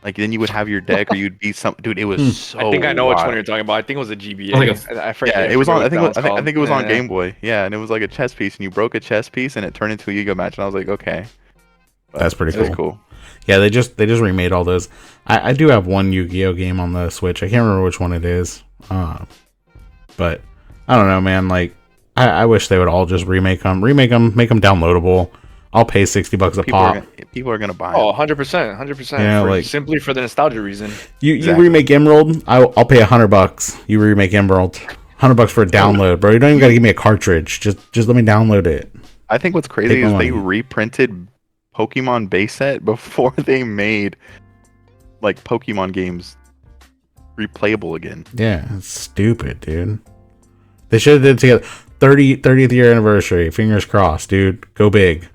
Like then you would have your deck, or you'd be some dude. It was so. I think I know which one wild. you're talking about. I think it was a GBA. Like I forget. Yeah, it was on. I think. what that I one's think it was called. on Yeah. Game Boy. Yeah, and it was like a chess piece, and you broke a chess piece, and it turned into a Yu-Gi-Oh match. And I was like, okay, But That's pretty it was cool. cool. Yeah, they just remade all those. I do have one Yu-Gi-Oh game on the Switch. I can't remember which one it is. But I don't know, man. Like I wish they would all just remake them, make them downloadable. I'll pay $60 a pop. People are gonna buy. Oh, it. 100%. Yeah, like simply for the nostalgia reason. you Exactly. remake Emerald, I'll pay $100. You remake Emerald, $100 for a download, bro. You don't even gotta give me a cartridge. Just let me download it. I think what's crazy Take is my they money. reprinted Pokemon base set before they made like Pokemon games replayable again. Yeah, it's stupid, dude. They should have did it together. 30th year anniversary. Fingers crossed, dude. Go big.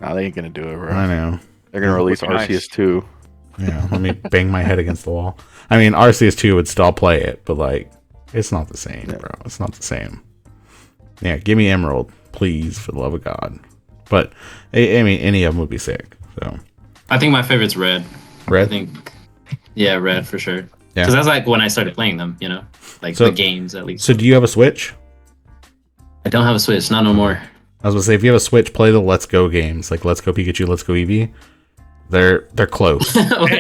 No, they ain't gonna do it, bro. I know. They're gonna release Looking nice. Arceus 2. Yeah, let me bang my head against the wall. I mean, Arceus 2 would still play it, but like, it's not the same, Yeah. bro. It's not the same. Yeah, give me Emerald, please, for the love of God. But I mean, any of them would be sick. So I think my favorite's Red. I Red. think, yeah, Red for sure. Yeah. Because that's like when I started playing them, like So- the games at least. So do you have a Switch? I don't have a Switch, not no more. I was gonna say, if you have a Switch, play the Let's Go games, like Let's Go Pikachu, Let's Go Eevee. They're close.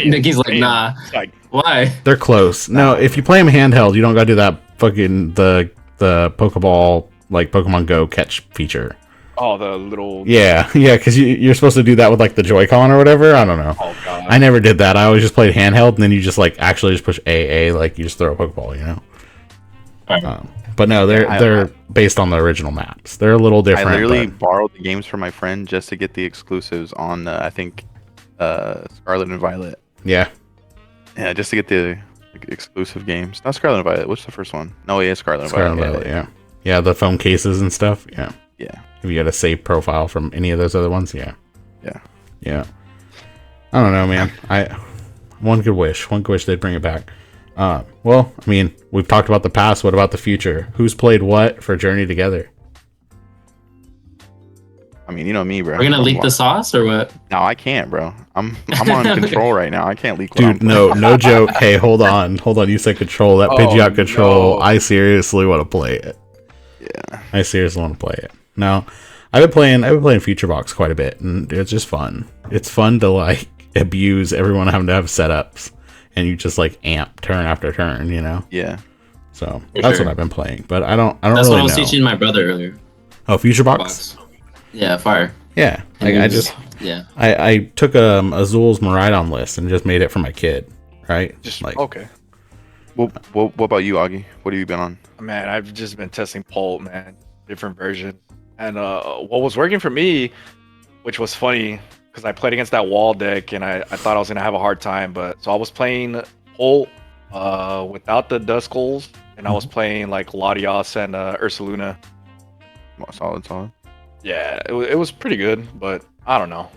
Nikki's like, Damn. nah. It's like, Why? They're close. No, if you play them handheld, you don't gotta do that fucking the Pokeball like Pokemon Go catch feature. oh, the little. Yeah, because you're supposed to do that with like the Joy-Con or whatever. I don't know. Oh god. I never did that. I always just played handheld, and then you just like actually just push A, like you just throw a Pokeball, you know. Alright. But no, they're based on the original maps. They're a little different. I literally but- borrowed the games from my friend just to get the exclusives on I think Scarlet and Violet. yeah, Yeah, just to get the exclusive games. Not Scarlet and Violet. What's the first one? No, yeah, Scarlet and Scarlet and Violet. Violet, yeah, the phone cases and stuff. Yeah, Yeah. if you got a save profile from any of those other ones, yeah. Yeah. I don't know, man. One could wish they'd bring it back. Well, I mean, we've talked about the past. What about the future? Who's played what for Journey Together? I mean, you know me, bro. We're gonna I'm leak wa- the sauce or what? No, I can't, bro. I'm on Okay. control right now. I can't leak. What I'm Dude, no joke. Hey, hold on. You said control. That Oh, Pidgeot control. no. I seriously want to play it. Yeah. I seriously want to play it. Now, I've been playing Future Box quite a bit, and it's just fun. It's fun to like abuse everyone having to have setups, and you just like amp turn after turn, you know. Yeah. So For that's sure. what I've been playing, but I don't That's really what I was know. teaching my brother earlier. Oh, Future Box. Box. Yeah, fire. Yeah, like And I he just yeah. I took Azul's Maridon list and just made it for my kid, right? Just like okay. What about you, Augie? What have you been on? Man, I've just been testing Pult, man, different version. And what was working for me, which was funny, because I played against that wall deck, and I thought I was gonna have a hard time. But so I was playing Pult without the Duskulls, and I was playing like Latios and Ursaluna. Solid. Yeah, it was pretty good, but I don't know.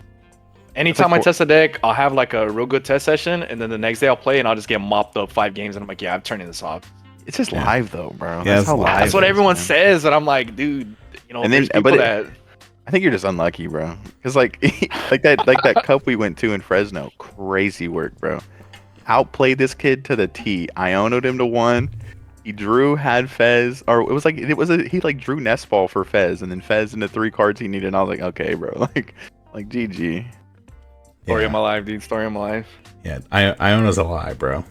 Anytime I four- test a deck, I'll have like a real good test session, and then the next day I'll play, and I'll just get mopped up 5 games, and I'm like, yeah, I'm turning this off. It's just Yeah. live though, bro. Yeah, That's it's how live. live. That's what it is, everyone man. says, and I'm like, dude, And then- there's people but it- that. I think you're just unlucky, bro. Because like that cup we went to in Fresno, crazy work, bro. Outplayed this kid to the T. Ionoed him to 1. He had Fez, or he like drew Nest Ball for Fez, and then Fez into 3 cards he needed. And I was like, okay, bro, like GG. Story yeah. of my life, dude. Story of my life. Yeah, Iona's a lie, bro.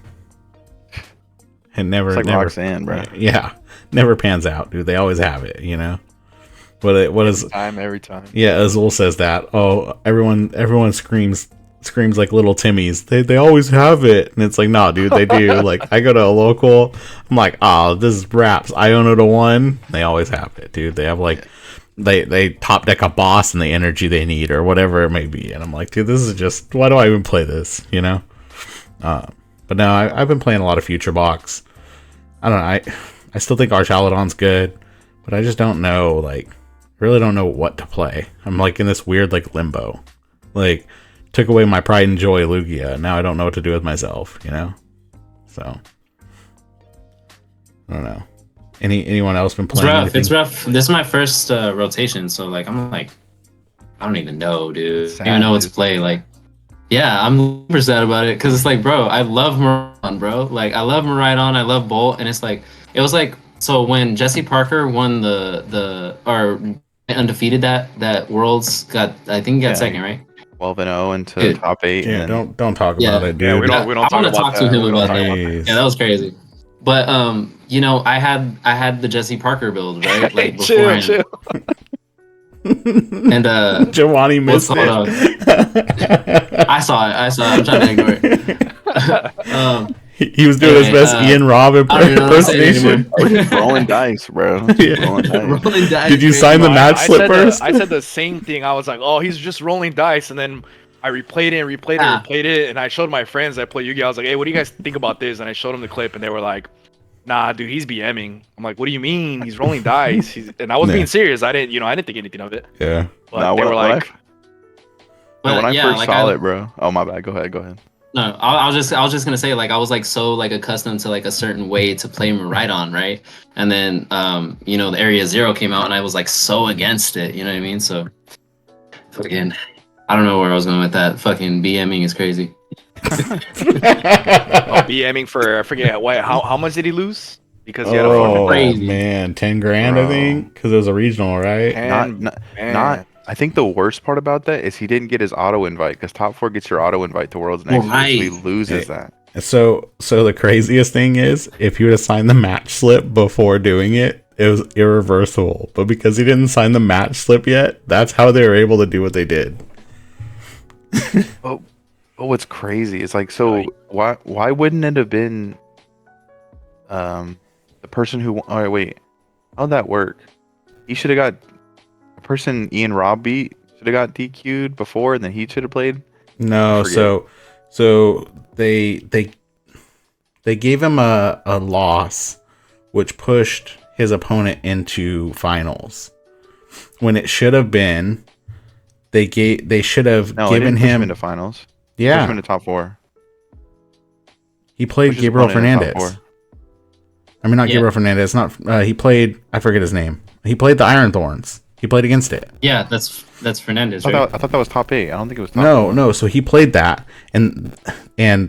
It never, It's like never, Roxanne, bro. Yeah, never pans out, dude. They always have it, you know. What is? Every time. Yeah, Azul says that. Oh, everyone screams like little Timmies. They always have it, and it's like, nah, dude, they do. Like, I go to a local, I'm like, oh, this is Raps. Iona to 1. They always have it, dude. They have like. They top deck a boss and the energy they need or whatever it may be, and I'm like, dude, this is just, why do I even play this, you know? But no, I've been playing a lot of Future Box. I don't know, I still think Archaludon's good, but I just don't know, like, really don't know what to play. I'm like in this weird like limbo. Like, took away my pride and joy, Lugia. Now I don't know what to do with myself, you know? So I don't know. Anyone else been It's playing? rough. anything? It's rough. This is my first rotation, so like I'm like, I don't even know, dude. I don't even know what to play. Like, yeah, I'm super sad about it because it's like, bro, I love Maridon, bro. Like, I love Maridon, I love Bolt, and it's like, it was like, so when Jesse Parker won the undefeated that Worlds I think he got Yeah. second, right? 12-0 into Dude. top 8. Yeah, and then don't talk Yeah. about it, dude. Yeah, we don't I talk want to about talk to that. him We don't about talk that. about Jeez. Yeah, that was crazy. But you know, I had the Jesse Parker build, right? Like chill, beforehand. chill. And Giovanni what's missed called it. I saw it. I'm trying to ignore it. He was doing his anyway, best Ian Robb I don't even know what I'm saying impersonation. I was just rolling dice, bro. Just Yeah. rolling dice. Rolling dice. Did you crazy. sign the No, match slip first? I said the same thing. I was like, oh, he's just rolling dice, and then I replayed it, and I showed my friends that play Yu-Gi-Oh. I was like, hey, what do you guys think about this? And I showed them the clip, and they were like, nah, dude, he's BMing. I'm like, what do you mean? He's rolling dice. And I was Yeah. being serious. I didn't think anything of it. Yeah. But No, they were like, when I yeah, first like saw it, bro. Oh my bad. Go ahead. No, I was just gonna say, like, I was like so like accustomed to like a certain way to play Maridon, right? And then you know, the Area Zero came out, and I was like so against it. You know what I mean? So, fucking, I don't know where I was going with that. Fucking BMing is crazy. BMing for I forget what how much did he lose? Because he had a Oh fucking Crazy. man, 10 grand I Bro. think, because it was a regional, right? Not. I think the worst part about that is he didn't get his auto invite because top 4 gets your auto invite to Worlds next year, so he Right. loses that. So the craziest thing is, if he would have signed the match slip before doing it, it was irreversible. But because he didn't sign the match slip yet, that's how they were able to do what they did. Oh, what's crazy is like, so why wouldn't it have been the person who? All right, wait, how'd that work? He should have got a person Ian Robb beat should have got DQ'd before, and then he should have played. No, so they gave him a loss, which pushed his opponent into finals. When it should have been, they should have No, they given didn't push him him into finals. Push yeah. him into top 4. He played Push his Gabriel opponent into top Fernandez. 4. I mean, not Yeah. Gabriel Fernandez. Not he played. I forget his name. He played the Iron Thorns. He played against it. Yeah, that's Fernandez, I right? thought that was top 8. I don't think it was top No, 4. no. So he played that, and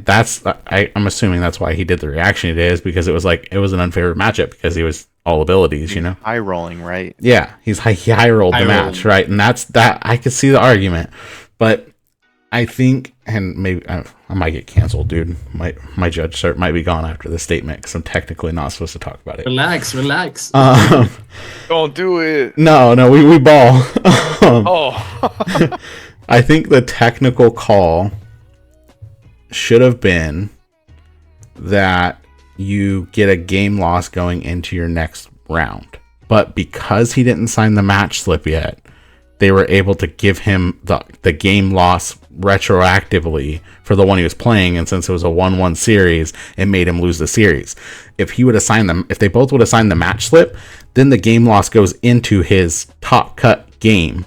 that's I'm assuming that's why he did the reaction he did, is because it was an unfair matchup because he was all abilities, you know. High rolling, right? Yeah, he high rolled the High match, rolled. right? And that's that. I could see the argument, but I think, and maybe I might get canceled, dude. My judge cert might be gone after this statement because I'm technically not supposed to talk about it. Relax. don't do it. No, we ball. Oh, I think the technical call should have been that you get a game loss going into your next round. But because he didn't sign the match slip yet, they were able to give him the game loss retroactively for the one he was playing, and since it was a 1-1 series, it made him lose the series. If they both would have signed the match slip, then the game loss goes into his top cut game.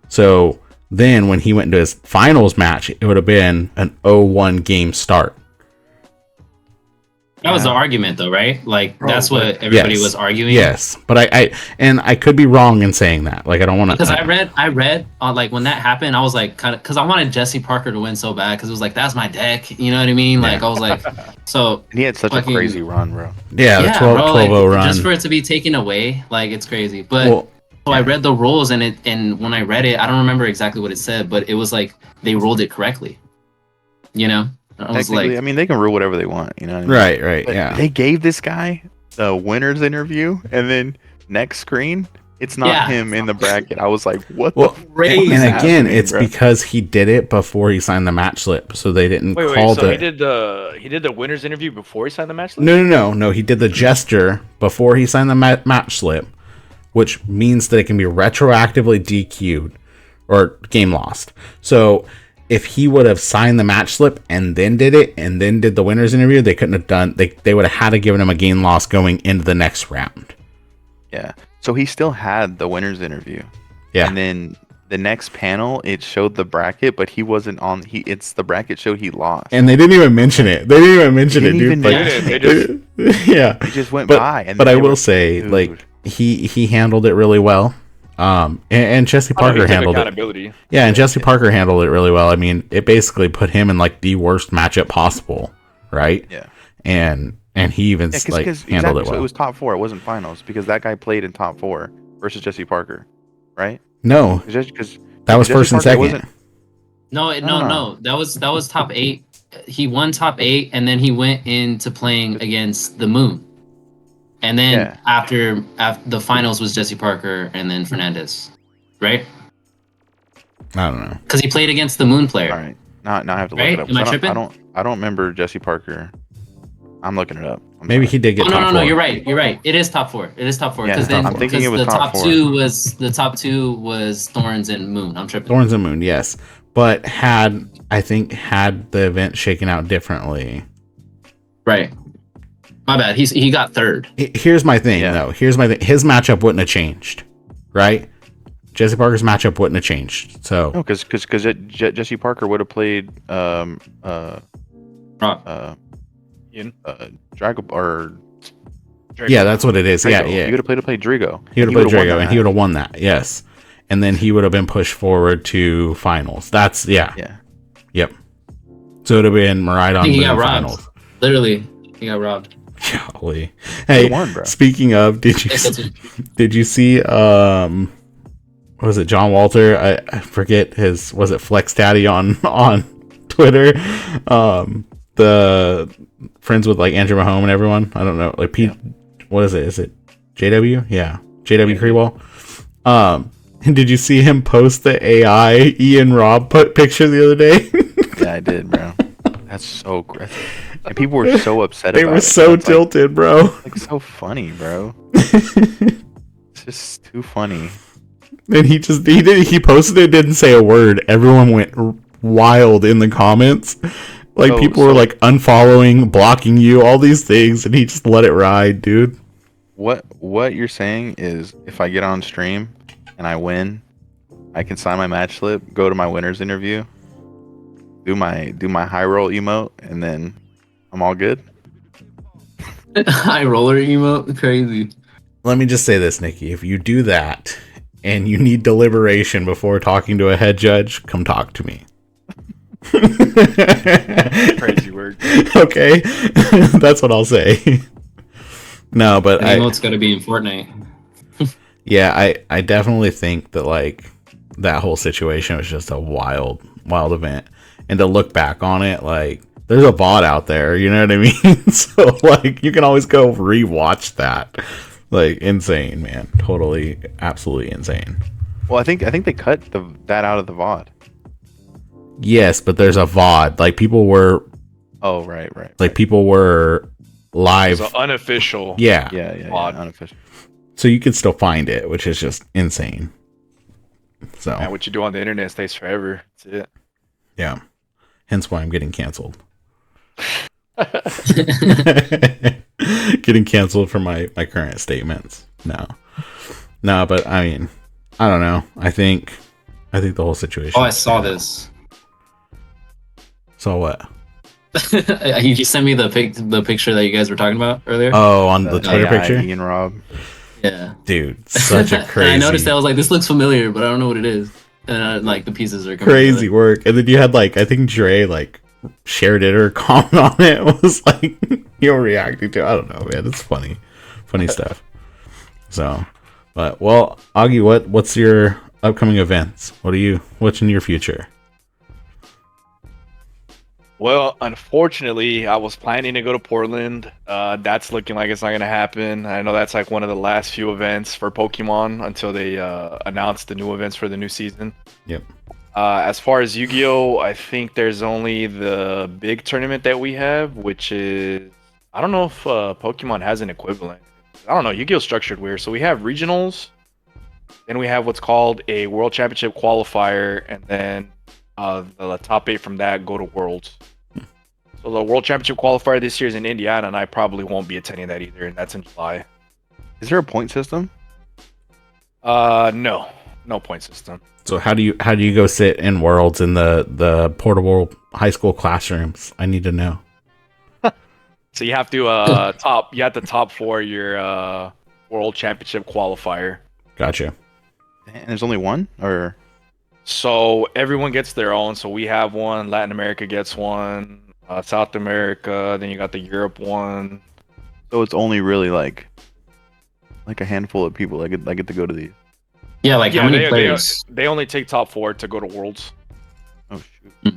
So then when he went into his finals match, it would have been an 0-1 game start. That was the argument, though, right? Like, that's what everybody was arguing. Yes, but I could be wrong in saying that. Like, I don't want to. Because I read like when that happened, I was like, kind of, because I wanted Jesse Parker to win so bad, because it was like, that's my deck. You know what I mean? Like, I was like, so. And he had such a crazy run, bro. Yeah, the 12-0 run. Just for it to be taken away, like, it's crazy. But so I read the rules, and when I read it, I don't remember exactly what it said, but it was like they ruled it correctly. You know? I was Technically, like, I mean, they can rule whatever they want, you know what I mean? Right, But yeah. They gave this guy the winner's interview, and then next screen, it's not him in the bracket. I was like, what the crazy. And again, happening, it's bro? because he did it before he signed the match slip, so they didn't call so the. he did the winner's interview before he signed the match. No. He did the gesture before he signed the match slip, which means that it can be retroactively DQ'd or game lost. So if he would have signed the match slip and then did it and then did the winner's interview, they couldn't have done. They would have had to given him a game loss going into the next round. Yeah. So he still had the winner's interview. Yeah. And then the next panel, it showed the bracket, but he wasn't on. The bracket showed he lost. And they didn't even mention it. They didn't even mention it, dude. Yeah. He just went But by. And but then I they will were- say, dude. like, he handled it really well. And Jesse Parker handled it. accountability. Yeah, and Jesse Parker handled it really well. I mean, it basically put him in like the worst matchup possible, right? Yeah. And he even Yeah, like because handled exactly, it so well. it was top 4. It wasn't finals because that guy played in top 4 versus Jesse Parker, right? No, Because that was Jesse first and Parker second. wasn't- No. That was top 8. he won top 8, and then he went into playing against the Moon. And then after the finals was Jesse Parker and then Fernandez, right? I don't know. Because he played against the Moon player. All right. Now I have to look Right? it up. Am I So tripping? I don't remember Jesse Parker. I'm looking it up. Maybe he did get Oh, top no, four. you're right. It is top 4. It is top 4. Yeah, Because then I'm thinking it was the top top 4. 2 was Thorns and Moon. I'm tripping. Thorns and Moon, yes. But had the event shaken out differently. Right. My bad. He got 3rd. Here's my thing, though. His matchup wouldn't have changed, right? Jesse Parker's matchup wouldn't have changed. So No, because Jesse Parker would have played Drago or Draco. yeah, that's what it is. Drago. Yeah. He would have played Drigo. He would have played Drago, and he would have won that. Yes, and then he would have been pushed forward to finals. That's Yep. So it would have been Maridon He got Moon robbed. finals. Literally, he got robbed. Golly. Hey, won, bro. Speaking of, did you see what was it, John Walter? I forget was it Flex Daddy on Twitter? The friends with like Andrew Mahone and everyone. I don't know. Like what is it? Is it JW? Yeah. JW Creewall. And did you see him post the AI Ian Robb picture the other day? Yeah, I did, bro. That's so great. And people were so upset about it. They were so tilted, bro. Like so funny, bro. It's just too funny. And he posted it, didn't say a word. Everyone went wild in the comments. Like people were like unfollowing, blocking you, all these things, and he just let it ride, dude. What you're saying is if I get on stream and I win, I can sign my match slip, go to my winner's interview, do my high roll emote, and then I'm all good. High roller emote, crazy. Let me just say this, Nikki. If you do that and you need deliberation before talking to a head judge, come talk to me. Crazy word. Okay, that's what I'll say. No, but Emote's got to be in Fortnite. Yeah, I definitely think that like that whole situation was just a wild event, and to look back on it, like there's a VOD out there, you know what I mean? So like you can always go rewatch that. Like insane, man. Totally, absolutely insane. Well, I think they cut that out of the VOD. Yes, but there's a VOD. Like people were. Oh right. Like people were live. It's unofficial. Yeah. VOD. Unofficial. So you can still find it, which is just insane. So. Man, what you do on the internet stays forever. That's it. Yeah. Hence why I'm getting canceled. Getting canceled for my current statements. No, but I mean, I don't know. I think the whole situation. Oh, I saw this. So what? You just sent me the picture that you guys were talking about earlier. Oh, on the Twitter picture? Ian Robb. Yeah. Dude, such a crazy. I noticed that. I was like, this looks familiar, but I don't know what it is. And like the pieces are crazy work. And then you had like, I think Dre like shared it or comment on it. It was like you're reacting to. I don't know, man. It's funny stuff. So, but well, Augie, what's your upcoming events? What's in your future? Well, unfortunately, I was planning to go to Portland. That's looking like it's not going to happen. I know that's like one of the last few events for Pokemon until they announce the new events for the new season. Yep. As far as Yu-Gi-Oh, I think there's only the big tournament that we have, which is... I don't know if Pokemon has an equivalent. I don't know. Yu-Gi-Oh's structured weird. So we have regionals. Then we have what's called a World Championship qualifier. And then the top 8 from that go to Worlds. So the World Championship qualifier this year is in Indiana, and I probably won't be attending that either, and that's in July. Is there a point system? No point system. So how do you go sit in Worlds in the portable high school classrooms? I need to know. So you have to top 4 your World Championship qualifier. Gotcha. And there's only one, or? So everyone gets their own. So we have one. Latin America gets one. South America. Then you got the Europe one. So it's only really like a handful of people that get to go to these. Yeah, like how many players? They only take top 4 to go to Worlds. Oh shoot.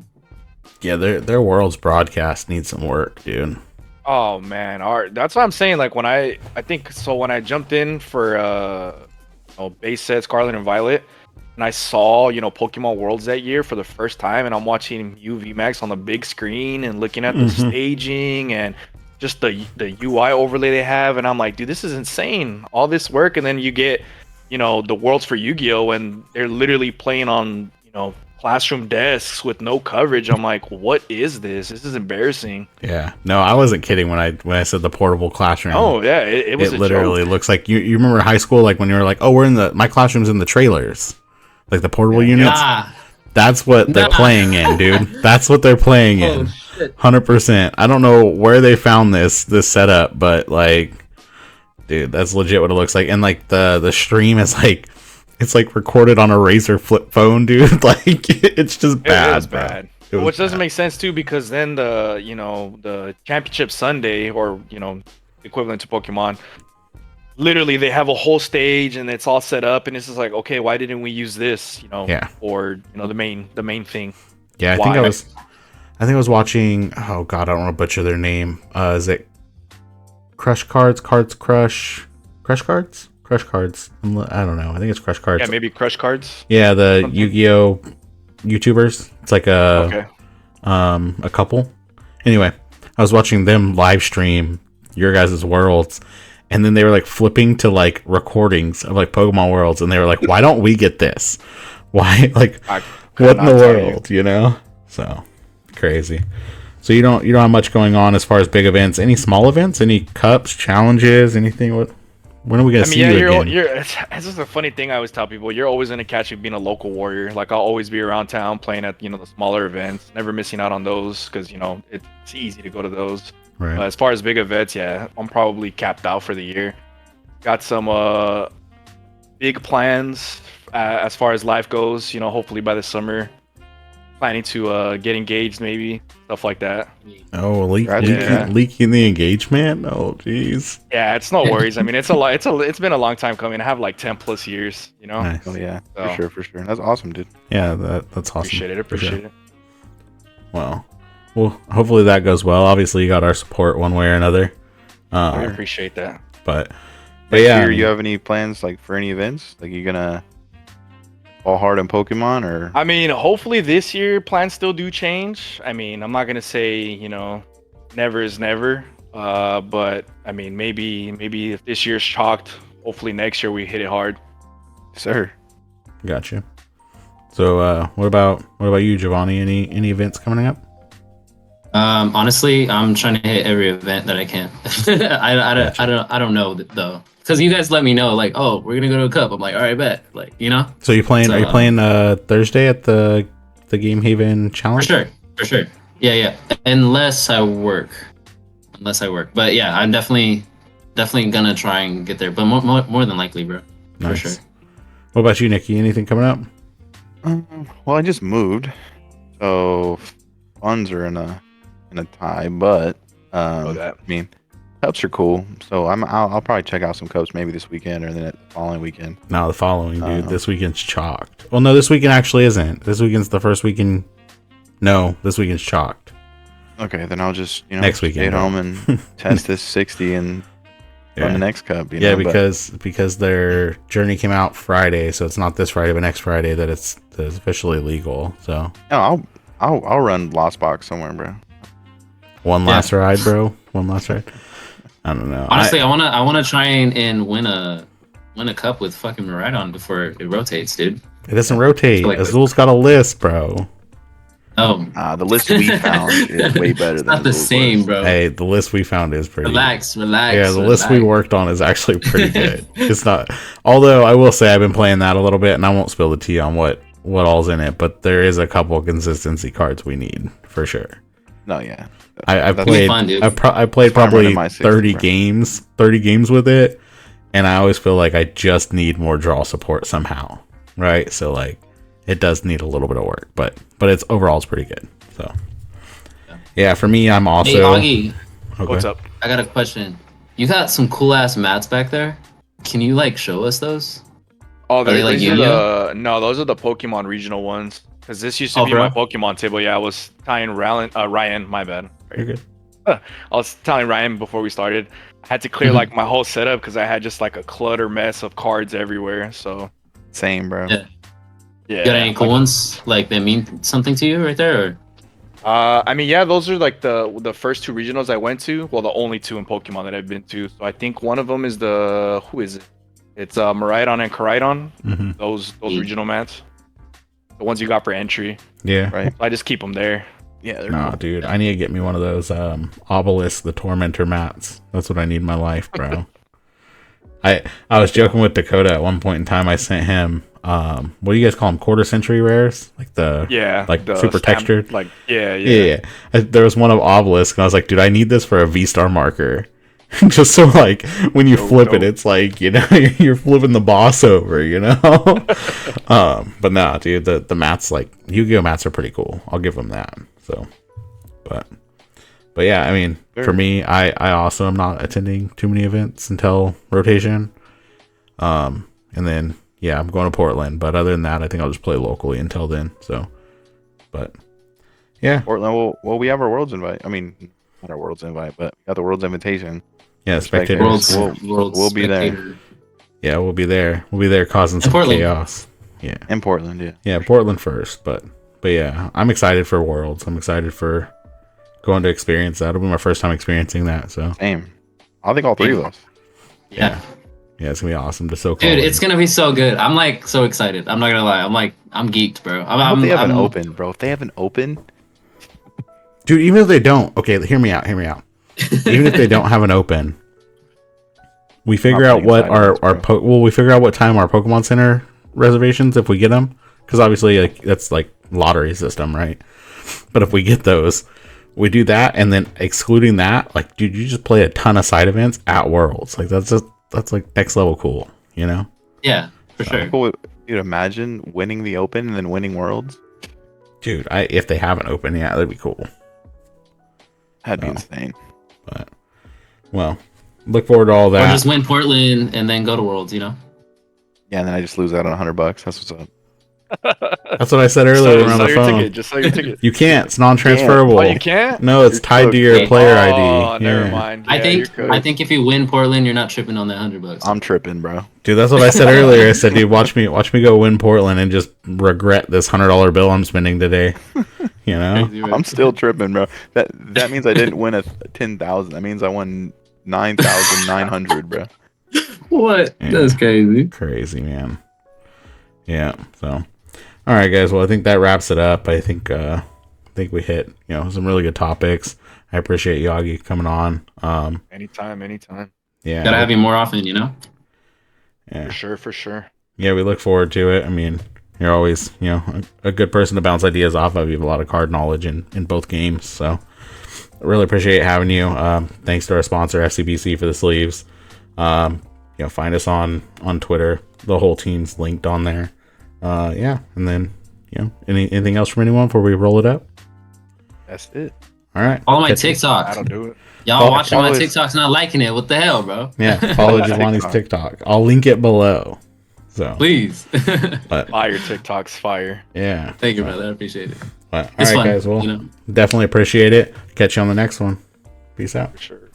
Yeah, their world's broadcast needs some work, dude. Oh man, that's what I'm saying. Like when I think so when I jumped in for base set Scarlet and Violet, and I saw Pokemon Worlds that year for the first time, and I'm watching UV Max on the big screen and looking at the staging and just the UI overlay they have, and I'm like, dude, this is insane. All this work, and then you get the Worlds for Yu-Gi-Oh, and they're literally playing on classroom desks with no coverage. I'm like, what is this? This is embarrassing. Yeah, no, I wasn't kidding when I said the portable classroom. Oh yeah, it was. It literally looks like you remember high school, like when you were like, oh, my classroom's in the trailers, like the portable units. Nah. That's what they're playing in, dude. That's what they're playing in. 100%. I don't know where they found this setup, but like, dude, that's legit what it looks like. And like the stream is like, it's like recorded on a Razer flip phone, dude. Like it's just bad. It was bad. Which doesn't make sense too, because then the Championship Sunday, or equivalent to Pokemon, literally they have a whole stage and it's all set up, and it's just like, okay, why didn't we use this? Or the main thing. Yeah, I think I was watching. Oh god, I don't want to butcher their name. Is it Crush Cards? Crush Cards? Crush Cards. I don't know. I think it's Crush Cards. Yeah, maybe Crush Cards. Yeah, the Yu-Gi-Oh YouTubers. It's like a couple. Anyway, I was watching them live stream your guys' worlds, and then they were like flipping to like recordings of like Pokemon Worlds, and they were like, "Why don't we get this? Why like what in the world?" So crazy. So you don't have much going on as far as big events. Any small events? Any cups, challenges, anything? When are we gonna see you again? It's just a funny thing I always tell people. You're always gonna catch me being a local warrior. Like I'll always be around town playing at the smaller events. Never missing out on those, because it's easy to go to those. Right. As far as big events, yeah, I'm probably capped out for the year. Got some big plans as far as life goes. Hopefully by the summer. Planning to get engaged, maybe stuff like that. Oh, leaking the engagement. Oh, jeez. Yeah, it's no worries. I mean, it's been a long time coming. I have like 10+ years. Nice. Oh yeah, so. for sure. That's awesome, dude. Yeah, that's awesome. Appreciate it. Well, hopefully that goes well. Obviously, you got our support one way or another. I appreciate that. But yeah, you have any plans like for any events? Like you gonna all hard on Pokemon, or? I mean, hopefully this year plans still do change. I mean, I'm not gonna say never is never, but I mean maybe if this year's chalked, hopefully next year we hit it hard. Sir, gotcha. So what about you, Giovanni? Any events coming up? Honestly, I'm trying to hit every event that I can. I don't know though. Because you guys let me know, like, oh, we're gonna go to a cup. I'm like, all right, bet, like, So you playing? Are you playing Thursday at the Game Haven Challenge? For sure. Yeah. Unless I work. But yeah, I'm definitely gonna try and get there. But more than likely, bro. Nice. For sure. What about you, Nikki? Anything coming up? Well, I just moved, so funds are in a tie. But I mean, cups are cool, so I'll probably check out some cups maybe this weekend or then the following weekend. No, the following, dude. This weekend's chalked. Well, no, this weekend actually isn't. This weekend's the first weekend. No, this weekend's chalked. Okay, then I'll just next weekend stay at home and test this 60 and run the next cup. Because their journey came out Friday, so it's not this Friday, but next Friday that it's officially legal. So no, I'll run Lost Box somewhere, bro. One last ride, bro. One last ride. I don't know. Honestly, I wanna try and win a cup with fucking Miraidon before it rotates, dude. It doesn't rotate. Azul's got a list, bro. Oh, the list we found is way better than not the same, list. bro. Hey, the list we found is pretty. Relax. Yeah, the list we worked on is actually pretty good. It's not. Although I will say I've been playing that a little bit, and I won't spill the tea on what all's in it, but there is a couple of consistency cards we need for sure. No, yeah. I played. Fun, dude. I played probably 30 games with it, and I always feel like I just need more draw support somehow, right? So like, it does need a little bit of work, but it's overall it's pretty good. So yeah, for me, I'm also. Hey, Augie. Okay. What's up? I got a question. You got some cool ass mats back there. Can you like show us those? Oh, they like no, those are the Pokemon regional ones. because this used to be bro. my Pokemon table. Yeah, I was telling Ryan, my bad. You're good. I was telling Ryan before we started, I had to clear like my whole setup because I had just like a clutter mess of cards everywhere. So Same, bro. Yeah. yeah. You got any cool ones like that mean something to you right there? Or? I mean, yeah, those are like the first 2 regionals I went to. Well, the only 2 in Pokemon that I've been to. So I think one of them is who is it? It's Miraidon and Koraidon. Mhm. Those regional mats, the ones you got for entry. Yeah. Right. I just keep them there. Yeah, they're Nah, cool. dude, I need to get me one of those Obelisk the Tormentor mats. That's what I need in my life, bro. I was joking with Dakota at one point in time. I sent him what do you guys call them? Quarter century rares, like the the super stamp, textured. like Yeah. There was one of Obelisk, and I was like, dude, I need this for a V-Star marker. Just so like when you flip it, it's like, you know, you're flipping the boss over, you know. But no, dude, the mats, like Yu-Gi-Oh mats, are pretty cool. I'll give them that. So, but yeah, I mean, for me, I also am not attending too many events until rotation. And then yeah, I'm going to Portland. But other than that, I think I'll just play locally until then. So, but yeah, Portland. Well, we have our Worlds invite. I mean, not our Worlds invite, but we got the Worlds invitation. yeah, spectators. We'll be there. Yeah, we'll be there. We'll be there causing some chaos. Yeah. In Portland, yeah. Yeah, Portland first, but yeah, I'm excited for Worlds. I'm excited for going to experience that. It'll be my first time experiencing that. So Same. I think all 3 of us. Yeah. Yeah, it's gonna be awesome to soak. Dude, it's gonna be so good. I'm like so excited. I'm not gonna lie. I'm geeked, bro. I hope they have an open, bro. If they have an open, dude, even if they don't, okay, hear me out. Even if they don't have an open, we figure out what we figure out what time our Pokemon Center reservations, if we get them, because obviously like that's like lottery system, right? But if we get those, we do that, and then excluding that, like, dude, you just play a ton of side events at Worlds. Like that's like next level cool, you know? Yeah, for sure. Cool. You'd imagine winning the open and then winning Worlds, dude. If they have an open, yeah, that'd be cool. That'd be insane. But well, look forward to all that. Or just win Portland and then go to Worlds, you know? Yeah, and then I just lose out on $100. That's what's up. That's what I said earlier on the phone. Just sell your ticket. You can't. It's non-transferable. Oh, you can't? No, it's tied to your player ID. Oh, never mind. I think if you win Portland, you're not tripping on that $100. I'm tripping, bro. Dude, that's what I said earlier. I said, dude, watch me go win Portland and just regret this $100 bill I'm spending today. You know? I'm still tripping, bro. That means I didn't win a 10,000. That means I won 9,900, bro. What? Yeah. That's crazy. Crazy, man. Yeah. So, all right, guys. Well, I think that wraps it up. I think we hit some really good topics. I appreciate Augie coming on. Anytime. Yeah. Gotta have you more often, you know? Yeah. For sure. Yeah, we look forward to it. I mean, you're always, a good person to bounce ideas off of. You have a lot of card knowledge in both games. So I really appreciate having you. Thanks to our sponsor, FCBC, for the sleeves. Find us on Twitter. The whole team's linked on there. And then, anything else from anyone before we roll it up? That's it. All right. Follow my TikTok. That'll do it. Y'all watching my TikToks not liking it. What the hell, bro? Yeah, follow Giovanni's TikTok. I'll link it below. So please. Fire TikToks, fire. Yeah. Thank you, brother. I appreciate it. But, all right, guys. Well, definitely appreciate it. Catch you on the next one. Peace out. For sure.